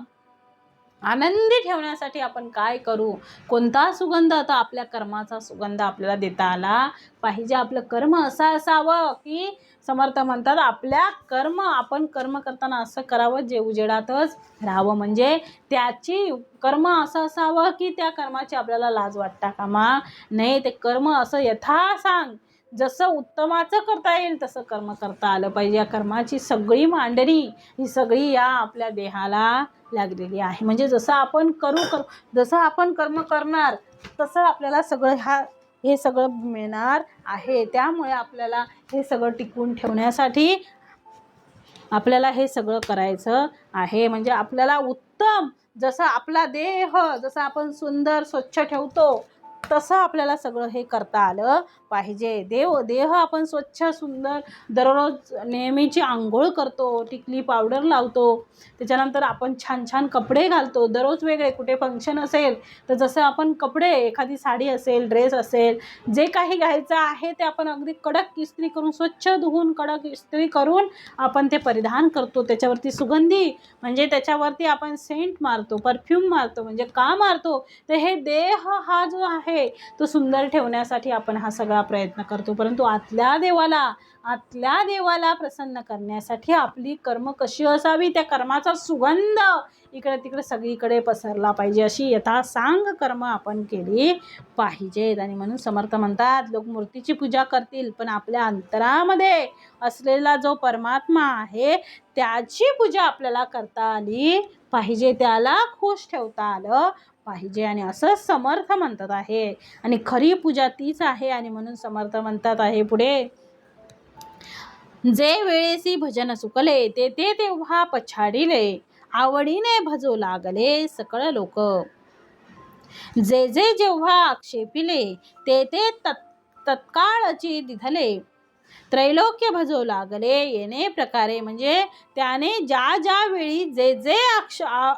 आनंदी ठेवण्यासाठी आपण काय करू? कोणता सुगंध? आता आपल्या कर्माचा सुगंध आपल्याला देता आला पाहिजे. आपलं कर्म असं असावं की समर्थ म्हणतात आपण कर्म करताना असं करावं जे उजेडातच राहावं. म्हणजे त्याची कर्म असं असावं की त्या कर्माची आपल्याला लाज वाटता कामा नाही. ते कर्म असं यथासांग जसं उत्तमाचं करता येईल तसं कर्म करता आलं पाहिजे. या कर्माची सगळी मांडणी ही सगळी या आपल्या देहाला लागलेली आहे. म्हणजे जसं आपण जसं आपण कर्म करणार तसं आपल्याला हे सगळं मिळणार आहे. त्यामुळे आपल्याला हे सगळं टिकवून ठेवण्यासाठी आपल्याला हे सगळं करायचं आहे. म्हणजे आपल्याला उत्तम, जसं आपला देह जसं आपण सुंदर स्वच्छ ठेवतो तसं आपल्याला सगळं हे करता आलं पाहिजे. देह आपण स्वच्छ सुंदर दररोज नेहमीची आंघोळ करतो, टिकली पावडर लावतो, त्याच्यानंतर आपण छान छान कपडे घालतो दररोज वेगळे. कुठे फंक्शन असेल तर जसं आपण कपडे, एखादी साडी असेल, ड्रेस असेल, जे काही घ्यायचं आहे ते आपण अगदी कडक इस्त्री करून, स्वच्छ धुवून कडक इस्त्री करून आपण ते परिधान करतो. त्याच्यावरती सुगंधी म्हणजे त्याच्यावरती आपण सेंट मारतो, परफ्यूम मारतो, म्हणजे का मारतो? तर हे देह हा जो आहे आहे तो सुंदर ठेवण्यासाठी आपण हा सगळा प्रयत्न करतो, परंतु आतल्या देवाला प्रसन्न करण्यासाठी आपली कर्म कशी असावी, त्या कर्माचा सुगंध इकडे तिकडे सगळीकडे पसरला पाहिजे, अशी यथासांग कर्म आपण केली पाहिजेत. आणि म्हणून समर्थ म्हणतात, लोक मूर्तीची पूजा करतील पण आपल्या अंतरामध्ये असलेला जो परमात्मा आहे त्याची पूजा आपल्याला करता आली पाहिजे, त्याला खुश ठेवता आलं पाहिजे. आणि असं समर्थ म्हणतात आहे. आणि खरी पूजा तीच आहे. आणि म्हणून समर्थ म्हणतात आहे पुढे, जे वेळेसी भजन सुकले ते तेव्हा पछाडिले, आवडीने भजो लागले सकळ लोक. जे जेव्हा आक्षेपिले ते तत्काळची दिधले, त्रैलोक्य भजो लागले येणे प्रकारे. म्हणजे त्याने ज्या वेळी जे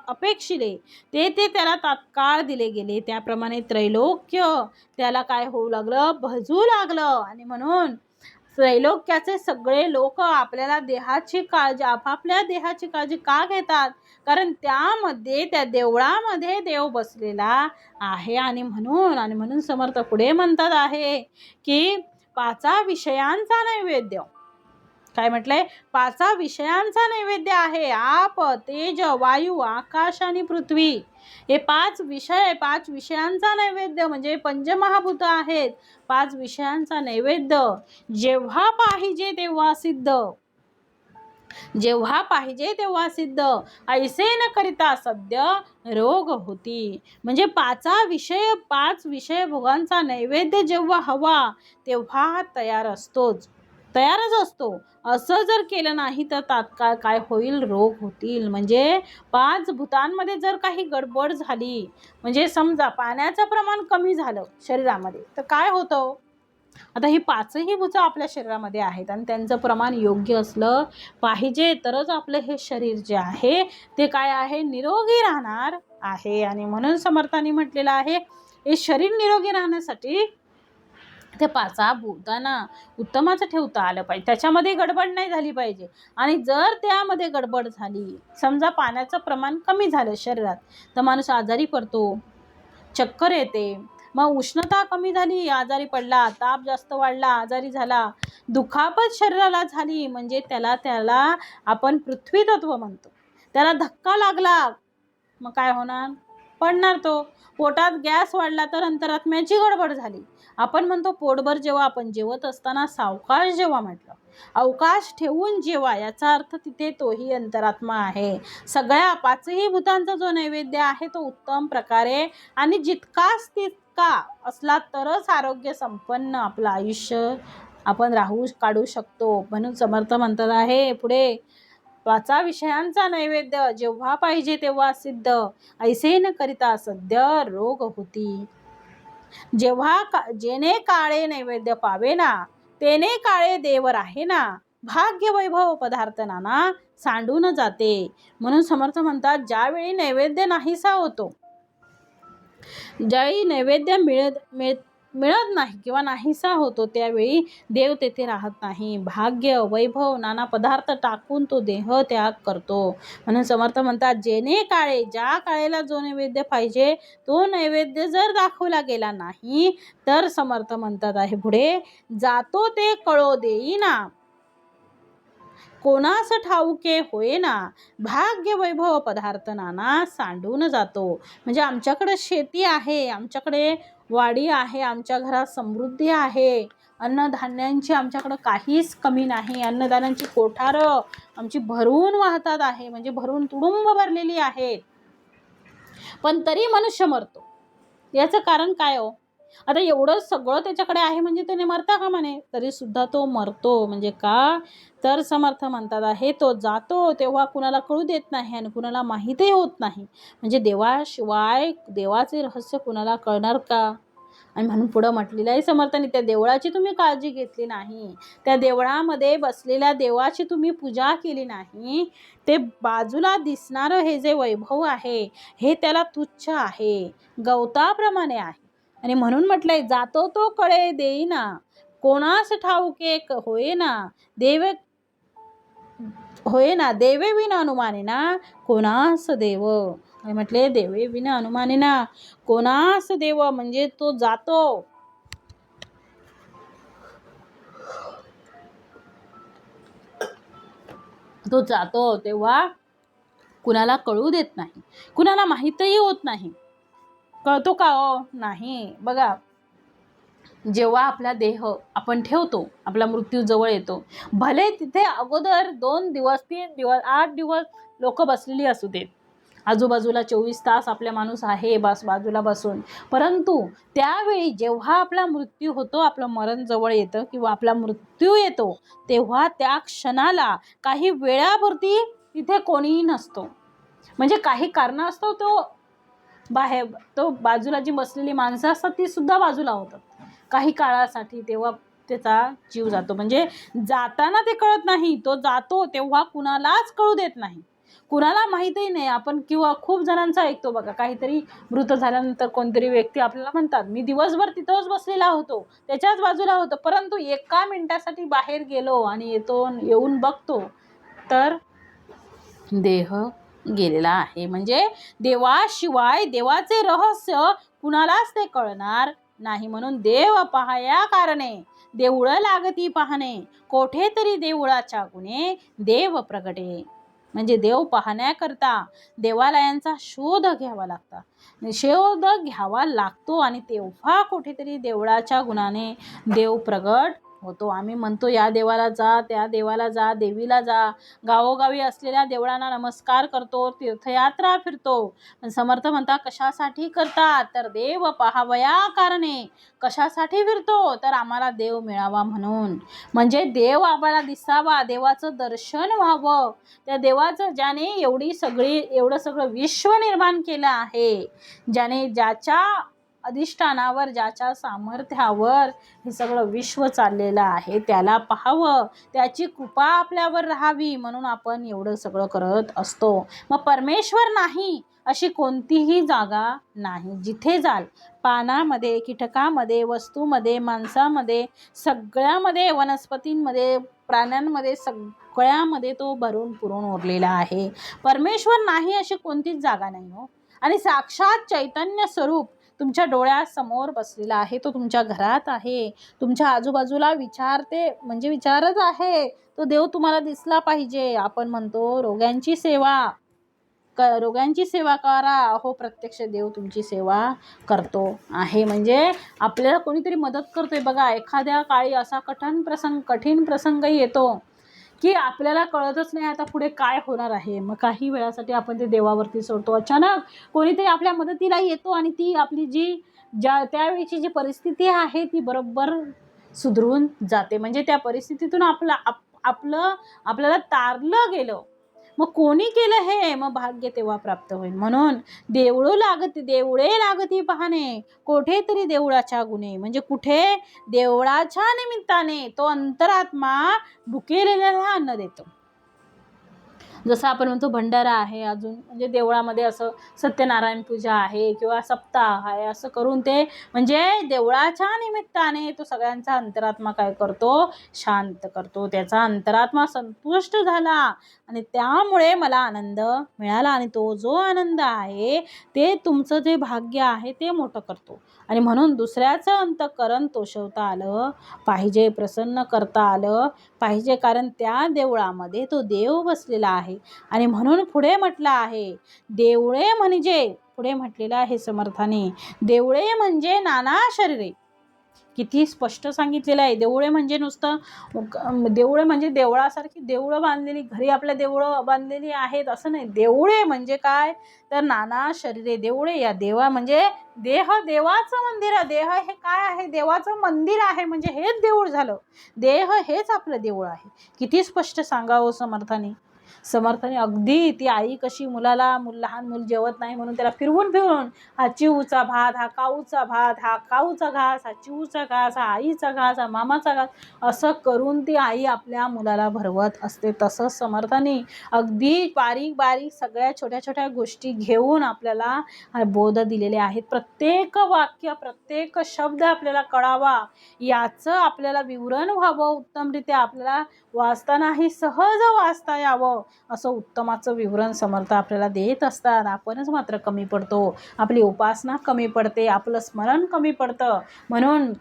अपेक्षिले ते त्याला तात्काळ दिले गेले, त्याप्रमाणे त्रैलोक्य त्याला काय होऊ लागलं, भजू लागलं. आणि म्हणून त्रैलोक्याचे सगळे लोक आपल्याला देहाची काळजी, आपापल्या देहाची काळजी का घेतात, कारण त्यामध्ये त्या देवळामध्ये देव बसलेला आहे. आणि म्हणून समर्थ पुढे म्हणतात आहे की 5 विषयांचा नैवेद्य, काय म्हटलंय, 5 विषयांचा नैवेद्य आहे. आप, तेज, वायू, आकाश आणि पृथ्वी, हे 5 विषयांचा नैवेद्य म्हणजे पंचमहाभूत आहेत. 5 विषयांचा नैवेद्य जेव्हा पाहिजे तेव्हा सिद्ध, ऐसे न करिता सद्य रोग होती. म्हणजे 5 विषय भोगांचा नैवेद्य जेव्हा हवा तेव्हा तयारच असतो. असं जर केलं नाही तर तात्काळ काय होईल, रोग होतील. म्हणजे 5 भूतांमध्ये जर काही गडबड झाली, म्हणजे समजा पाण्याचं प्रमाण कमी झालं शरीरामध्ये, तर काय होतं, आता ही 5ही भूतं आपल्या शरीरामध्ये आहेत आणि त्यांचं प्रमाण योग्य असलं पाहिजे, तरच आपलं हे शरीर जे आहे ते काय आहे, निरोगी राहणार आहे. आणि म्हणून समर्थांनी म्हटलेलं आहे, हे शरीर निरोगी राहण्यासाठी ते 5 भूतांना उत्तमाचं ठेवता आलं पाहिजे, त्याच्यामध्ये गडबड नाही झाली पाहिजे. आणि जर त्यामध्ये गडबड झाली, समजा पाण्याचं प्रमाण कमी झालं शरीरात, तर माणूस आजारी पडतो, चक्कर येते. मग उष्णता कमी झाली, आजारी पडला, ताप जास्त वाढला, आजारी झाला, दुखापत शरीराला झाली, म्हणजे त्याला आपण पृथ्वी तत्व म्हणतो. त्याला धक्का लागला, मग काय होणार, पडणार तो. पोटात गॅस वाढला तर अंतरात्म्याची गडबड झाली. आपण म्हणतो पोटभर जेव्हा, आपण जेवत असताना सावकाश जेव्हा म्हटलं, अवकाश ठेवून जेव्हा, याचा अर्थ तिथे तोही अंतरात्मा आहे. सगळ्या 5ही भूतांचा जो नैवेद्य आहे तो उत्तम प्रकारे आणि जितकाच तितका असला तरच आरोग्य संपन्न आपलं आयुष्य आपण काढू शकतो. म्हणून समर्थ म्हणतात आहे पुढे, 5 विषयांचा नैवेद्य जेव्हा पाहिजे तेव्हा सिद्ध, ऐसे न करिता सद्य रोग होती. जेने काळे नैवेद्य पावे ना, तेने काळे देव राहे ना, भाग्य वैभव पदार्थ नाना सांडून जाते. म्हणून समर्थ म्हणतात, ज्यावेळी नैवेद्य नाहीसा होतो, ज्यावेळी नैवेद्य मिळत नाही किंवा नाहीसा होतो, त्यावेळी देव तेथे राहत नाही. भाग्य वैभव नाना पदार्थ टाकून तो देह त्याग करतो. म्हणून समर्थ म्हणतात, जेने काळे, ज्या काळेला जो नैवेद्य पाहिजे तो नैवेद्य जर दाखवला गेला नाही, तर समर्थ म्हणतात आहे पुढे, जातो ते कळो देईना, कोणास ठाऊके होईना, भाग्य वैभव पदार्थ नाना सांडून जातो. म्हणजे आमच्याकडे शेती आहे, आमच्याकडे वाडी आहे, आमच्या घरात समृद्धी आहे, अन्नधान्यांची आमच्याकडे काहीच कमी नाही, अन्नदानांची कोठारं आमची भरून वाहतात आहे, म्हणजे भरून तुडुंब भरलेली आहेत, पण तरी मनुष्य मरतो. याचं कारण काय हो? आता एवढं सगळं त्याच्याकडे आहे म्हणजे त्याने मरता का म्हणे, तरी सुद्धा तो मरतो. म्हणजे का, तर समर्थ म्हणतात आहे, तो जातो तेव्हा कुणाला कळू देत नाही आणि कुणाला माहीतही होत नाही. म्हणजे देवाशिवाय देवाचे रहस्य कुणाला कळणार का? आणि म्हणून पुढं म्हटलेलं आहे समर्थांनी, त्या देवळाची तुम्ही काळजी घेतली नाही, त्या देवळामध्ये बसलेल्या देवाची तुम्ही पूजा केली नाही, ते बाजूला दिसणारं हे जे वैभव आहे हे त्याला तुच्छ आहे, गवताप्रमाणे आहे. आणि म्हणून म्हटलंय, जातो तो कळे देईना, कोणास ठाऊके होईना, देवे विना अनुमानेना, कोणास देव. काय म्हटले? देवे विन अनुमानिना, कोणास देव म्हणजे तो जातो. तो जातो तेव्हा कुणाला कळू देत नाही, कुणाला माहीतही होत नाही. कळतो का हो? नाही. बघा, जेव्हा आपला देह आपण ठेवतो, आपला मृत्यू जवळ येतो, भले तिथे अगोदर 2 दिवस 3 दिवस 8 दिवस लोक बसलेली असू देत, आजूबाजूला 24 तास आपल्या माणूस आहे बाजूला बसून, परंतु त्यावेळी जेव्हा आपला मृत्यू होतो, आपलं मरण जवळ येतं किंवा आपला मृत्यू येतो, तेव्हा त्या क्षणाला काही वेळापुरती तिथे कोणीही नसतो. म्हणजे काही कारणास्तव तो बाजूला जी बसलेली माणसं असतात ती सुद्धा बाजूला होतात काही काळासाठी. तेव्हा त्याचा जीव जातो. म्हणजे जाताना ते कळत नाही, तो जातो तेव्हा कुणालाच कळू देत नाही, कुणाला माहीतही नाही. आपण किंवा खूप जणांचं ऐकतो बघा, काहीतरी मृत झाल्यानंतर कोणतरी व्यक्ती आपल्याला म्हणतात, मी दिवसभर तिथंच बसलेला होतो, त्याच्याच बाजूला होतो, परंतु 1 मिनिटासाठी बाहेर गेलो आणि येऊन बघतो तर देह गेलेला आहे. म्हणजे देवाशिवाय देवाचे रहस्य कुणालाच ते कळणार नाही. म्हणून देव पाहया कारणे देऊळ लागती पाहणे, कोठे तरी देऊळाच्या गुणे देव प्रगटे. म्हणजे देव पाहण्याकरता देवालयांचा शोध घ्यावा लागतो आणि तेव्हा कुठेतरी देवळाच्या गुणाने देव प्रगट होतो. आम्ही म्हणतो या देवाला जा, त्या देवाला जा, देवीला जा, गावोगावी असलेल्या देवळांना नमस्कार करतो, तीर्थयात्रा फिरतो. पण समर्थ म्हणतात कशासाठी करतात? तर देव पाहावया कारणे. कशासाठी फिरतो? तर आम्हाला देव मिळावा म्हणून. म्हणजे देव आम्हाला दिसावा, देवाचं दर्शन व्हावं. त्या देवाचं ज्याने एवढं सगळं विश्व निर्माण केलं आहे, ज्याच्या अधिष्ठानावर, ज्याच्या सामर्थ्यावर हे सगळं विश्व चाललेलं आहे, त्याला पाहावं, त्याची कृपा आपल्यावर राहावी म्हणून आपण एवढं सगळं करत असतो. मग परमेश्वर नाही अशी कोणतीही जागा नाही. जिथे जाल, पानामध्ये, कीटकामध्ये, वस्तूमध्ये, माणसामध्ये, सगळ्यामध्ये, वनस्पतींमध्ये, प्राण्यांमध्ये, सगळ्यामध्ये तो भरून पुरून उरलेला आहे. परमेश्वर नाही अशी कोणतीच जागा नाही हो. आणि साक्षात चैतन्य स्वरूप तुमच्या डोळ्यासमोर बसलेला आहे, तो तुमच्या घरात आहे, तुमच्या आजूबाजूला विचारत आहे. तो देव तुम्हाला दिसला पाहिजे. आपण म्हणतो रोग्यांची सेवा करा, हो प्रत्यक्ष देव तुमची सेवा करतो आहे. म्हणजे आपल्याला कोणीतरी मदत करतोय. बघा, एखाद्या काळी असा कठीण प्रसंग येतो की आपल्याला कळतच नाही आता पुढे काय होणार आहे. मग काही वेळासाठी आपण ते देवावरती सोडतो. अचानक कोणीतरी आपल्या मदतीला येतो आणि ती आपली त्यावेळीची जी परिस्थिती आहे ती बरोबर सुधरून जाते. म्हणजे त्या परिस्थितीतून आपल्याला तारलं गेलं. मग कोणी केलं हे? मग भाग्य तेव्हा प्राप्त होईल. म्हणून देवळे लागती पाहणे, कोठे तरी देवळाच्या गुणे. म्हणजे कुठे? देवळाच्या निमित्ताने तो अंतरात्मा भुकेलेल्याला अन्न देतो. जसं आपण म्हणतो भंडारा आहे, अजून म्हणजे देवळामध्ये असं सत्यनारायण पूजा आहे किंवा सप्ताह आहे, असं करून ते म्हणजे देवळाच्या निमित्ताने तो सगळ्यांचा अंतरात्मा काय करतो? शांत करतो. त्याचा अंतरात्मा संतुष्ट झाला आणि त्यामुळे मला आनंद मिळाला. आणि तो जो आनंद आहे ते तुमचं जे भाग्य आहे ते मोठं करतो. आणि म्हणून दुसऱ्याचं अंतःकरण तोषवता आलं पाहिजे, प्रसन्न करता आलं पाहिजे, कारण त्या देवळामध्ये तो देव बसलेला आहे. आणि म्हणून पुढे म्हटलं आहे, देवळे म्हणजे, पुढे म्हटलेलं आहे समर्थाने, देवळे म्हणजे नाना शरीरे. किती स्पष्ट सांगितलेलं आहे. देवळे म्हणजे देवळे म्हणजे देवळासारखी देवळं बांधलेली, घरी आपल्या देवळं बांधलेली आहेत असं नाही. देवळे म्हणजे काय? तर नाना शरीरे. देवळे या देवा म्हणजे देवाचं मंदिर आहे. देह हे काय आहे? देवाचं मंदिर आहे. म्हणजे हेच देऊळ झालं. देह हेच आपलं देऊळ आहे. किती स्पष्ट सांगावं समर्थाने. अगदी ती आई कशी लहान मूल जेवत नाही म्हणून त्याला फिरवून हा चिवचा भात, हा काऊचा भात, हा काऊचा घास, हा चिवचा घास, हा आईचा घास, हा मामाचा घास, असं करून ती आई आपल्या मुलाला भरवत असते. तसंच समर्थाने अगदी बारीक बारीक सगळ्या छोट्या छोट्या गोष्टी घेऊन आपल्याला बोध दिलेले आहेत. प्रत्येक वाक्य, प्रत्येक शब्द आपल्याला कळावा याचं आपल्याला विवरण व्हावं, उत्तमरित्या आपल्याला वाचतानाही सहज वाचता यावं असं उत्तमाचं विवरण समर्थ आपल्याला देत असतात. आपणच मात्र कमी पडतो, आपली उपासना कमी पडते, आपलं स्मरण कमी पडतं. म्हणून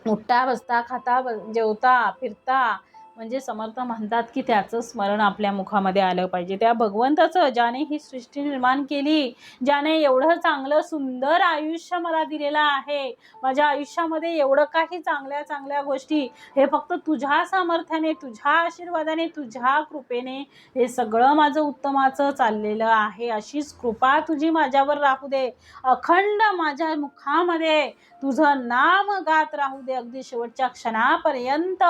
उठता बसता खाता जेवता फिरता म्हणजे समर्थ म्हणतात की त्याचं स्मरण आपल्या मुखामध्ये आलं पाहिजे. त्या भगवंताचं, ज्याने ही सृष्टी निर्माण केली, ज्याने एवढं चांगलं सुंदर आयुष्य मला दिलेलं आहे, माझ्या आयुष्यामध्ये एवढं काही चांगल्या चांगल्या गोष्टी, हे फक्त तुझ्या सामर्थ्याने, तुझ्या आशीर्वादाने, तुझ्या कृपेने हे सगळं माझं उत्तमाचं चाललेलं आहे. अशीच कृपा तुझी माझ्यावर राहू दे. अखंड माझ्या मुखामध्ये तुझं नाम गात राहू दे, अगदी शेवटच्या क्षणापर्यंत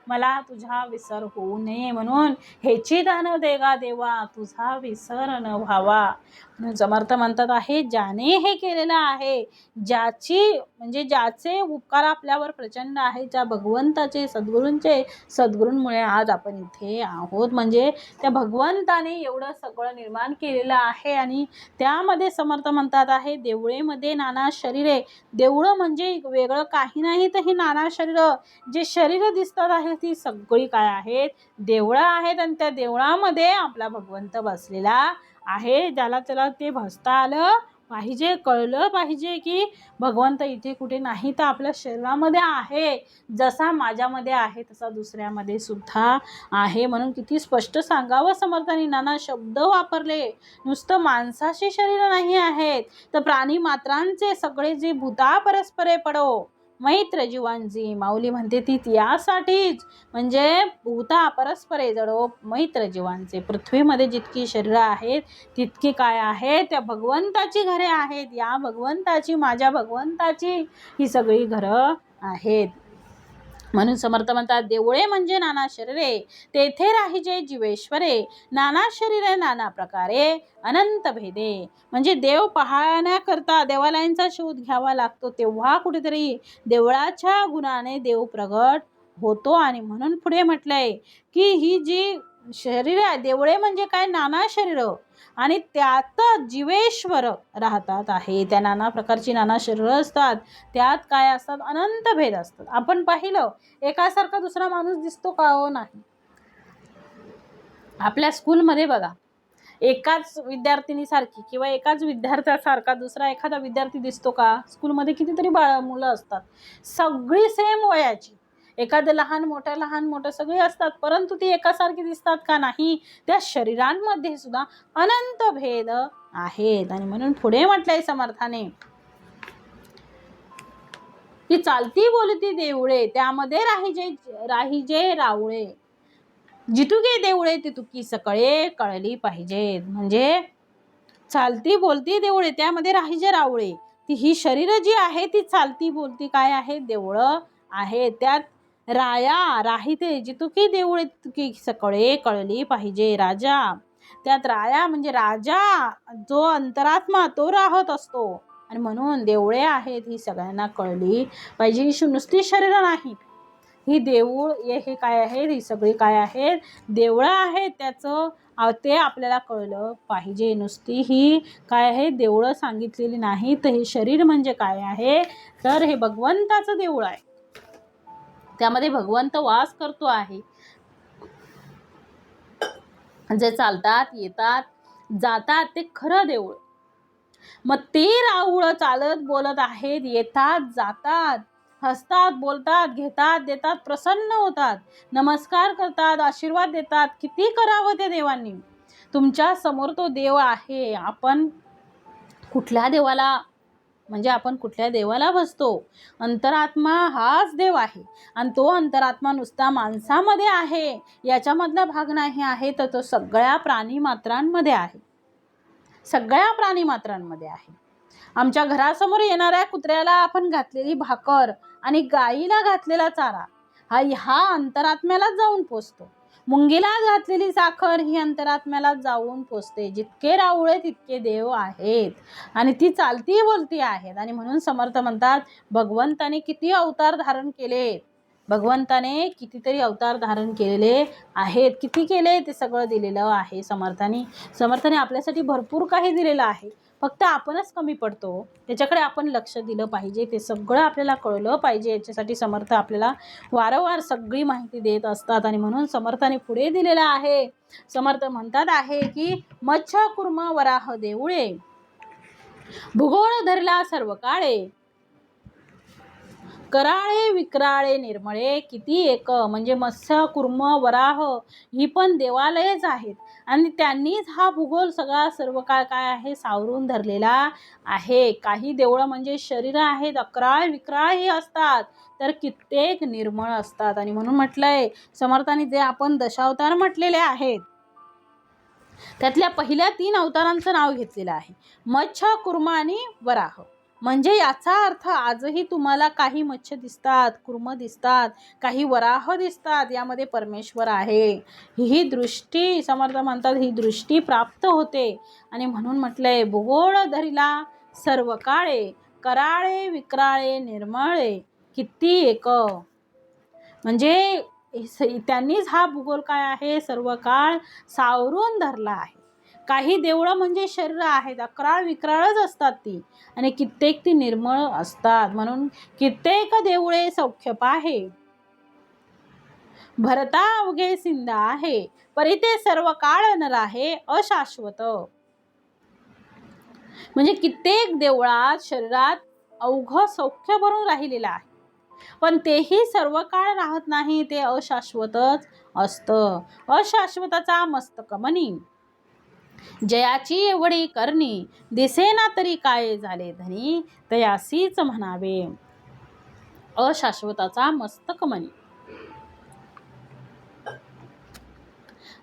मला तुझा विसर होऊ नये. म्हणून हेची दान देगा देवा, तुझा विसर न व्हावा. म्हणून समर्थ म्हणतात आहे, ज्याने हे केलेलं आहे, ज्याचे उपकार आपल्यावर प्रचंड आहे, ज्या भगवंताचे सद्गुरूंमुळे आज आपण इथे आहोत. म्हणजे त्या भगवंताने एवढं सगळं निर्माण केलेलं आहे. आणि त्यामध्ये समर्थ म्हणतात आहे, देवळेमध्ये नाना शरीरे. देवळं म्हणजे वेगळं काही नाही, तर ही नाना शरीरं, जे शरीर दिसतात आहे ती सगळी काय आहेत, देवळं आहेत. आणि त्या देवळामध्ये आपला भगवंत बसलेला आहे. ज्याला त्याला ते भजता आलं पाहिजे, कळलं पाहिजे की भगवंत इथे कुठे नाही, तर आपल्या शरीरामध्ये आहे. जसा माझ्यामध्ये आहे तसा दुसऱ्यामध्ये सुद्धा आहे. म्हणून किती स्पष्ट सांगावं समर्थांनी, नाना शब्द वापरले. नुसतं माणसाशी शरीर नाही आहेत, तर प्राणी मात्रांचे सगळे जे भूता परस्परे पडो मैत्र जीवांची. माऊली म्हणते ती यासाठीच, म्हणजे भूता परस्परे जडो मैत्र जीवांचे. पृथ्वीमध्ये जितकी शरीरं आहेत तितकी काय आहेत, त्या भगवंताची घरे आहेत. या भगवंताची, माझ्या भगवंताची ही सगळी घरं आहेत. म्हणून समर्थ म्हणतात, देवळे म्हणजे नाना शरीरे, तेथे राहिजे जीवेश्वरे. नाना शरीरे नाना प्रकारे, अनंत भेदे. म्हणजे देव पाहण्याकरता देवालयांचा शोध घ्यावा लागतो, तेव्हा कुठेतरी देवळाच्या गुणाने देव प्रगट होतो. आणि म्हणून पुढे म्हटलंय की ही जी शरीर आहे, देवळे म्हणजे काय, नाना शरीर, आणि त्यात जीवेश्वर राहतात आहे. त्या नाना प्रकारची नाना शरीरं असतात, त्यात काय असतात, अनंत भेद असतात. आपण पाहिलं एकासारखा दुसरा माणूस दिसतो का? हो, नाही. आपल्या स्कूलमध्ये बघा, एकाच विद्यार्थिनीसारखी किंवा एकाच विद्यार्थ्यासारखा दुसरा एखादा विद्यार्थी दिसतो का? स्कूलमध्ये कितीतरी मुलं असतात, सगळी सेम वयाची, एखादं लहान मोठं सगळे असतात, परंतु ती एकासारखी दिसतात का? नाही. त्या शरीरांमध्ये सुद्धा अनंत भेद आहेत. आणि म्हणून पुढे म्हटलंय समर्थाने की चालती बोलती देवळे, त्यामध्ये राहिजे रावळे. जितुके देवळे तितुकी सकळे कळली पाहिजेत. म्हणजे चालती बोलती देवळे, त्यामध्ये राहिजे रावळे. ती ही शरीर जी आहे ती चालती बोलती काय आहे, देवळं आहे. त्यात राहिते जितुकी देवळे तितुकी सकळे कळली पाहिजे. राजा, त्यात राया म्हणजे राजा, जो अंतरात्मा तो राहत असतो. आणि म्हणून देवळे आहेत ही सगळ्यांना कळली पाहिजे. ही नुसती शरीर नाही, ही देऊळ हे काय आहे, ही सगळी काय आहेत, देवळं आहेत. त्याचं ते आपल्याला कळलं पाहिजे. नुसती ही काय आहे, देवळं सांगितलेली नाही. तर हे शरीर म्हणजे काय आहे, तर हे भगवंताचं देऊळ आहे, त्यामध्ये भगवंत वास करतो आहे. जे चालतात येतात जातात ते खरं देऊळ. मग ते राऊळ चालत बोलत आहेत, येतात जातात, हसतात बोलतात, घेतात देतात, प्रसन्न होतात, नमस्कार करतात, आशीर्वाद देतात. किती करावं त्या देवांनी. तुमच्या समोर तो देव आहे. आपण कुठल्या देवाला भजतो? अंतरात्मा हाच देव आहे. आणि तो अंतरात्मा नुसता माणसामध्ये आहे याच्यामधला भाग नाही आहे, तर तो सगळ्या प्राणी मात्रांमध्ये आहे. सगळ्या प्राणी मात्रांमध्ये आहे. आमच्या घरासमोर येणाऱ्या कुत्र्याला आपण घातलेली भाकर आणि गाईला घातलेला चारा हा अंतरात्म्याला जाऊन पोचतो. मुंगीला घातलेली साखर ही अंतरात्म्याला जाऊन पोचते. जितके राऊळे तितके देव आहेत आणि ती चालती बोलती आहेत. आणि म्हणून समर्थ म्हणतात, भगवंताने किती अवतार धारण केले, भगवंताने कितीतरी अवतार धारण केलेले आहेत. किती केले ते सगळं दिलेलं आहे समर्थाने आपल्यासाठी भरपूर काही दिलेलं आहे. फक्त आपणच कमी पडतो, त्याच्याकडे आपण लक्ष दिलं पाहिजे. ते सगळं आपल्याला कळलं पाहिजे. याच्यासाठी समर्थ आपल्याला वारंवार सगळी माहिती देत असतात. आणि म्हणून समर्थाने पुढे दिलेलं आहे. समर्थ म्हणतात आहे की मच्छ कुर्म वराह देऊळे, भूगोळ धरला सर्व काळे, कराळे विक्राळे निर्मळे किती एक. म्हणजे मत्स्य कुर्म वराह ही पण देवालयच आहेत. आणि त्यांनीच हा भूगोल सगळा सर्व काळ काय आहे सावरून धरलेला आहे. काही देवळं म्हणजे शरीर आहेत, अकराळ विक्राळ हे असतात, तर कित्येक निर्मळ असतात. आणि म्हणून म्हटलंय समर्थांनी जे आपण दशावतार म्हटलेले आहेत त्यातल्या पहिल्या 3 अवतारांचं नाव घेतलेलं आहे, मच्छ कुर्म आणि वराह. म्हणजे याचा अर्थ आजही तुम्हाला काही मत्स्य दिसतात, कुर्म दिसतात, काही वराह दिसतात, यामध्ये परमेश्वर आहे. ही दृष्टी समर्थ म्हणतात ही दृष्टी प्राप्त होते. आणि म्हणून म्हटलंय भूगोळ धरिला सर्व काळे, कराळे विक्राळे निर्मळे किती एक. म्हणजे त्यांनीच हा भूगोल काय आहे सर्व काळ सावरून धरला आहे. काही देवळं म्हणजे शरीर आहेत, अकराळ विक्राळच असतात ती, आणि कित्येक ती निर्मळ असतात. म्हणून कित्येक देवळे सौख्य पाहे, भरता अवघे सिंदा आहे, परिते सर्व काळ न राहे अशाश्वत. म्हणजे कित्येक देवळात शरीरात अवघ सौख्य भरून राहिलेलं आहे, पण तेही सर्व काळ राहत नाही, ते अशाश्वतच असतं. अशाश्वताचा मस्तक मनी, जयाची एवढी करणी, दिसेना तरी काय झाले धनी, तयासीच म्हणावे. अशाश्वताचा मस्तक मनी,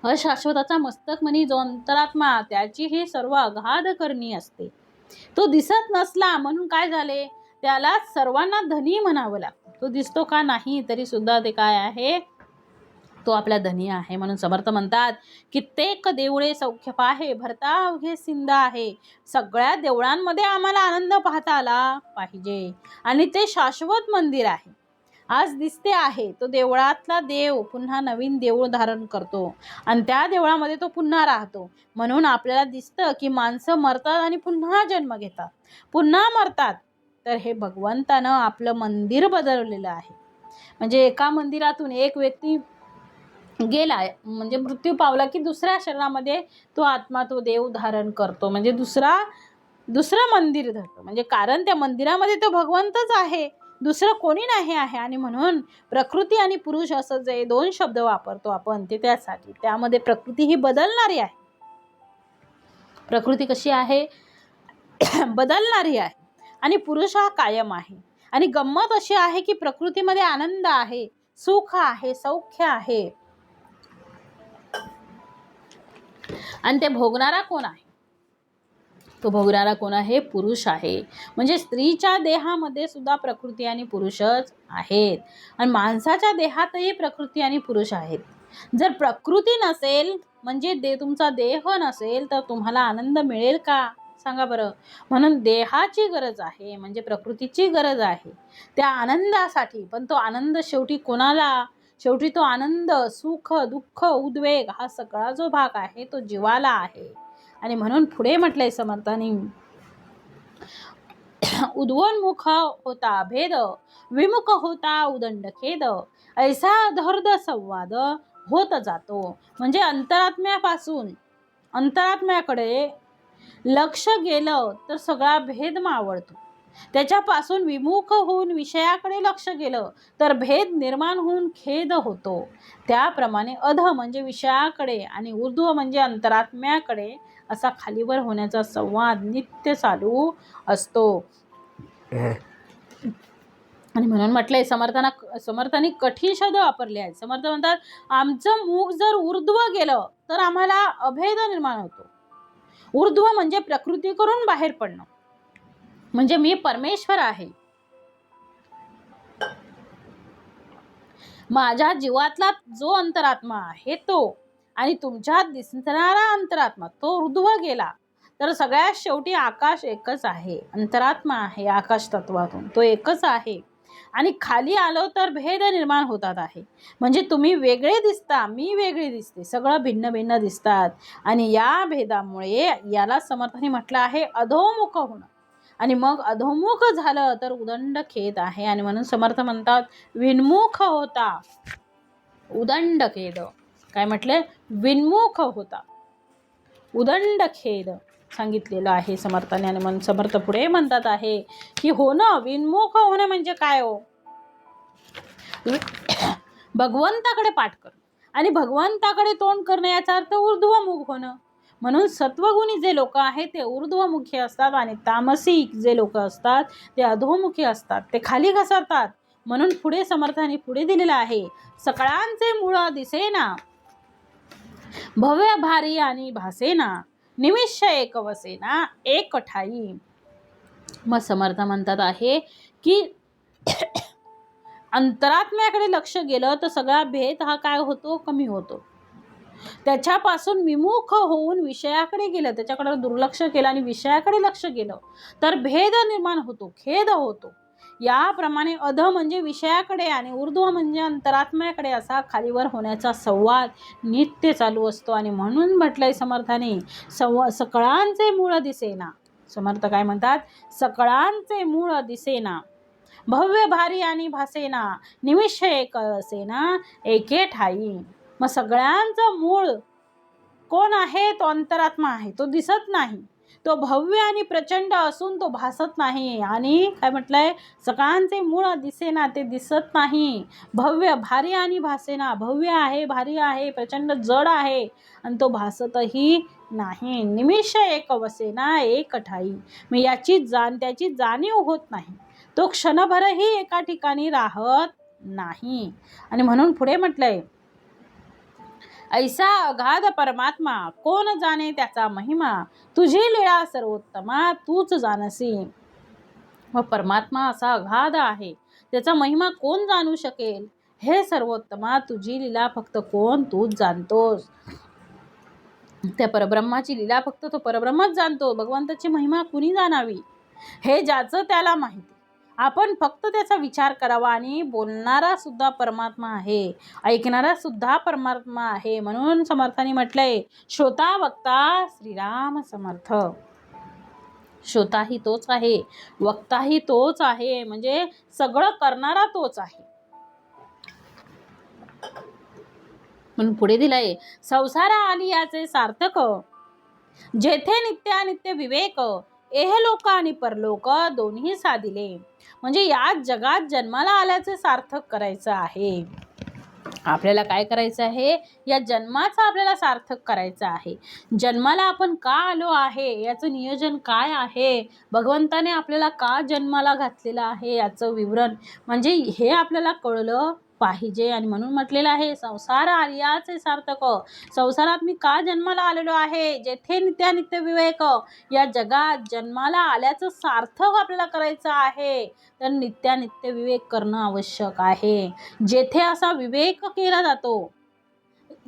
अशाश्वताचा मस्तक मनी जो अंतरात्मा त्याची ही सर्व अगाध करणी असते. तो दिसत नसला म्हणून काय झाले त्याला सर्वांना धनी म्हणावं लागतं. तो दिसतो का नाही तरी सुद्धा ते काय आहे तो आपला धनी आहे. म्हणून समर्थ म्हणतात कित्येक देवळे सौख्य पाहे, भरता अवघे सिंदा आहे. सगळ्या देवळांमध्ये आम्हाला आनंद पाहता आला पाहिजे. आणि ते शाश्वत मंदिर आहे, आज दिसते आहे. तो देवळातला देव पुन्हा नवीन देऊळ धारण करतो आणि त्या देवळामध्ये तो पुन्हा राहतो. म्हणून आपल्याला दिसतं की माणसं मरतात आणि पुन्हा जन्म घेतात, पुन्हा मरतात. तर हे भगवंतानं आपलं मंदिर बदललेलं आहे. म्हणजे एका मंदिरातून एक व्यक्ती गेला म्हणजे मृत्यू पावला की दुसऱ्या शरीरामध्ये तो आत्मा तो देव धारण करतो, म्हणजे दुसरं मंदिर धरतो. म्हणजे कारण त्या मंदिरामध्ये तो भगवंतच आहे, दुसरं कोणी नाही आहे. आणि म्हणून प्रकृती आणि पुरुष असं जे 2 शब्द वापरतो आपण ते त्यासाठी, त्यामध्ये प्रकृती ही बदलणारी आहे. प्रकृती कशी आहे बदलणारी आहे आणि पुरुष हा कायम आहे. आणि गंमत अशी आहे की प्रकृतीमध्ये आनंद आहे, सुख आहे, सौख्य आहे, आणि ते भोगणारा कोण आहे, तो भोगणारा कोण आहे पुरुष आहे. म्हणजे स्त्रीच्या देहामध्ये सुद्धा प्रकृती आणि पुरुषच आहेत आणि माणसाच्या देहातही प्रकृती आणि पुरुष आहेत. जर प्रकृती नसेल म्हणजे तुमचा देह नसेल तर तुम्हाला आनंद मिळेल का सांगा बरं. म्हणून देहाची गरज आहे, म्हणजे प्रकृतीची गरज आहे त्या आनंदासाठी. पण तो आनंद शेवटी कोणाला, शेवटी तो आनंद सुख दुःख उद्वेग हा सगळा जो भाग आहे तो जीवाला आहे. आणि म्हणून पुढे म्हटलंय समर्थांनी उद्वोन्मुख होता भेद, विमुख होता उदंड खेद, ऐसा धर्द संवाद होत जातो. म्हणजे अंतरात्म्याकडे लक्ष गेलं तर सगळा भेद मावळतो. त्याच्यापासून विमुख होऊन विषयाकडे लक्ष गेलं तर भेद निर्माण होऊन खेद होतो. त्याप्रमाणे अध म्हणजे विषयाकडे आणि ऊर्ध्व म्हणजे अंतरात्म्याकडे असा खालीवर होण्याचा संवाद नित्य चालू असतो. आणि म्हणून म्हटलंय समर्थांनी कठीण शब्द वापरले आहेत. समर्थ म्हणतात आमचं मुख जर ऊर्ध्व गेलं तर आम्हाला अभेद निर्माण होतो. ऊर्ध्व म्हणजे प्रकृती करून बाहेर पडणं, म्हणजे मी परमेश्वर आहे, माझ्या जीवातला जो अंतरात्मा आहे तो, आणि तुमच्यात दिसणारा अंतरात्मा तो ऊर्ध्व गेला तर सगळ्यात शेवटी आकाश एकच आहे, अंतरात्मा आहे आकाश तत्वातून तो एकच आहे. आणि खाली आलो तर भेद निर्माण होतात आहे. म्हणजे तुम्ही वेगळे दिसता, मी वेगळी दिसते, सगळं भिन्न भिन्न दिसतात. आणि या भेदामुळे याला समर्थांनी म्हटलं आहे अधोमुख होणं. आणि मग अधोमुख झालं तर उदंड खेद आहे. आणि म्हणून समर्थ म्हणतात विन्मुख होता, उदंड खेद. काय म्हटले? विन्मुख होता, उदंड खेद सांगितलेलं आहे समर्थाने. आणि मग समर्थ पुढे म्हणतात आहे की होणं, विन्मुख होणं म्हणजे काय हो? भगवंताकडे पाठ कर आणि भगवंताकडे तोंड करणं याचा अर्थ ऊर्ध्वमुख होणं. म्हणून सत्वगुणी जे लोक आहेत ते ऊर्ध्वमुखी असतात आणि तामसिक जे लोक असतात ते अधोमुखी असतात, ते खाली घसरतात. म्हणून पुढे समर्थाने पुढे दिलेलं आहे, सकळांचे मूळ दिसेना, भव्य भारी आणि भासेना, निमिष एक वसेना, एक ठाई. मग समर्थ म्हणतात आहे की अंतरात्म्याकडे लक्ष गेलं तर सगळा भेद हा काय होतो? कमी होतो. त्याच्यापासून विमुख होऊन विषयाकडे गेलं, त्याच्याकडे दुर्लक्ष केलं आणि विषयाकडे लक्ष गेलं तर भेद निर्माण होतो, खेद होतो. याप्रमाणे अध म्हणजे विषयाकडे आणि ऊर्ध्व म्हणजे अंतरात्म्याकडे असा खालीवर होण्याचा संवाद नित्य चालू असतो. आणि म्हणून म्हटलंय समर्थाने सकळांचे मूळ दिसेना. समर्थ काय म्हणतात? सकळांचे मूळ दिसेना, भव्य भारी आणि भासेना, निमिष एक असेना, एके ठाई. मग सगळ्यांचं मूळ कोण आहे? तो अंतरात्मा आहे, तो दिसत नाही. तो भव्य आणि प्रचंड असून तो भासत नाही. आणि काय म्हटलंय? सगळ्यांचे मूळ दिसेना, ते दिसत नाही. भव्य भारी आणि भासेना, भव्य आहे, भारी आहे, प्रचंड जड आहे आणि तो भासतही नाही. निमिष एक वसेना, एक ठाई. मग त्याची जाणीव होत नाही, तो क्षणभरही एका ठिकाणी राहत नाही. आणि म्हणून पुढे म्हटलंय ऐसा अगाध परमात्मा, कोण जाणे त्याचा महिमा, तुझी लीळा सर्वोत्तमा, तूच जानसी. मग परमात्मा असा अगाध आहे, त्याचा महिमा कोण जाणू शकेल? हे सर्वोत्तमा, तुझी लीला फक्त तूच जाणतोस. त्या परब्रह्माची लीला फक्त तो परब्रह्मच जाणतो. भगवंताची महिमा कुणी जाणावी? हे ज्याचं त्याला माहिती. आपण फक्त त्याचा विचार करावा. आणि बोलणारा सुद्धा परमात्मा आहे, ऐकणारा सुद्धा परमात्मा आहे. म्हणून समर्थांनी म्हटलंय श्रोता वक्ता श्रीराम समर्थ. श्रोताही तोच आहे, वक्ताही तोच आहे, म्हणजे सगळं करणारा तोच आहे. म्हणून पुढे दिलंय संसारा आली याचे सार्थक, जेथे नित्यानित्य विवेक, एहलोक आणि परलोक दोन्ही साधिले. म्हणजे या जगात जन्माला आल्याचे सार्थक करायचं आहे. आपल्याला काय करायचं आहे? या जन्माचं आपल्याला सार्थक करायचं आहे. जन्माला आपण का आलो आहे याचं नियोजन काय आहे, भगवंताने आपल्याला का जन्माला घातलेलं आहे याचं विवरण, म्हणजे हे आपल्याला कळलं पाहिजे. आणि म्हणून म्हटलेलं आहे संसार आर्याचे सार्थक. संसारात मी का जन्माला आलेलो आहे? जेथे नित्यानित्य विवेक, या जगात जन्माला आल्याचं सार्थक आपल्याला करायचं आहे तर नित्यानित्य विवेक करणं आवश्यक आहे. जेथे असा विवेक केला जातो,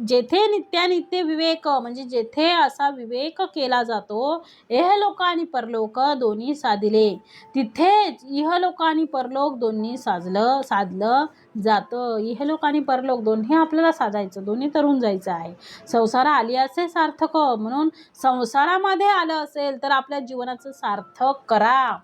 जेथे नित्यानित्य विवेक म्हणजे जेथे असा विवेक केला जातो, इहलोक आणि परलोक दोन्ही साधिले, तिथेच इहलोक आणि परलोक दोन्ही साधलं जातं. इहलोक आणि परलोक दोन्ही आपल्याला साधायचं, दोन्ही तरून जायचं आहे. संसार आली असे सार्थक. म्हणून संसारामध्ये आलं असेल तर आपल्या जीवनाचं सार्थक करा.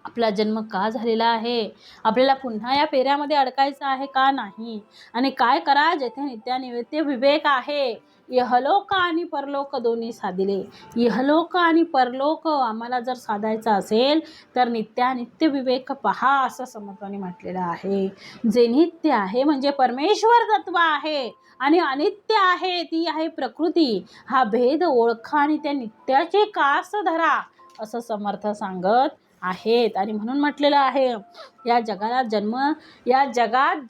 आपला जन्म का झालेला आहे? आपल्याला पुन्हा या फेऱ्यामध्ये अडकायचं आहे का नाही? आणि काय करा? जेथे नित्यानित्य विवेक आहे, इहलोक आणि परलोक दोन्ही साधिले. इहलोक आणि परलोक आम्हाला जर साधायचा असेल तर नित्यानित्य विवेक पहा, असं समर्थांनी म्हटलेलं आहे. जे नित्य आहे म्हणजे परमेश्वर तत्व आहे आणि अनित्य आहे ती आहे प्रकृती. हा भेद ओळखा आणि त्या नित्याची कास धरा, असं समर्थ सांगत आहेत. आणि म्हणून म्हटलेलं आहे या जगात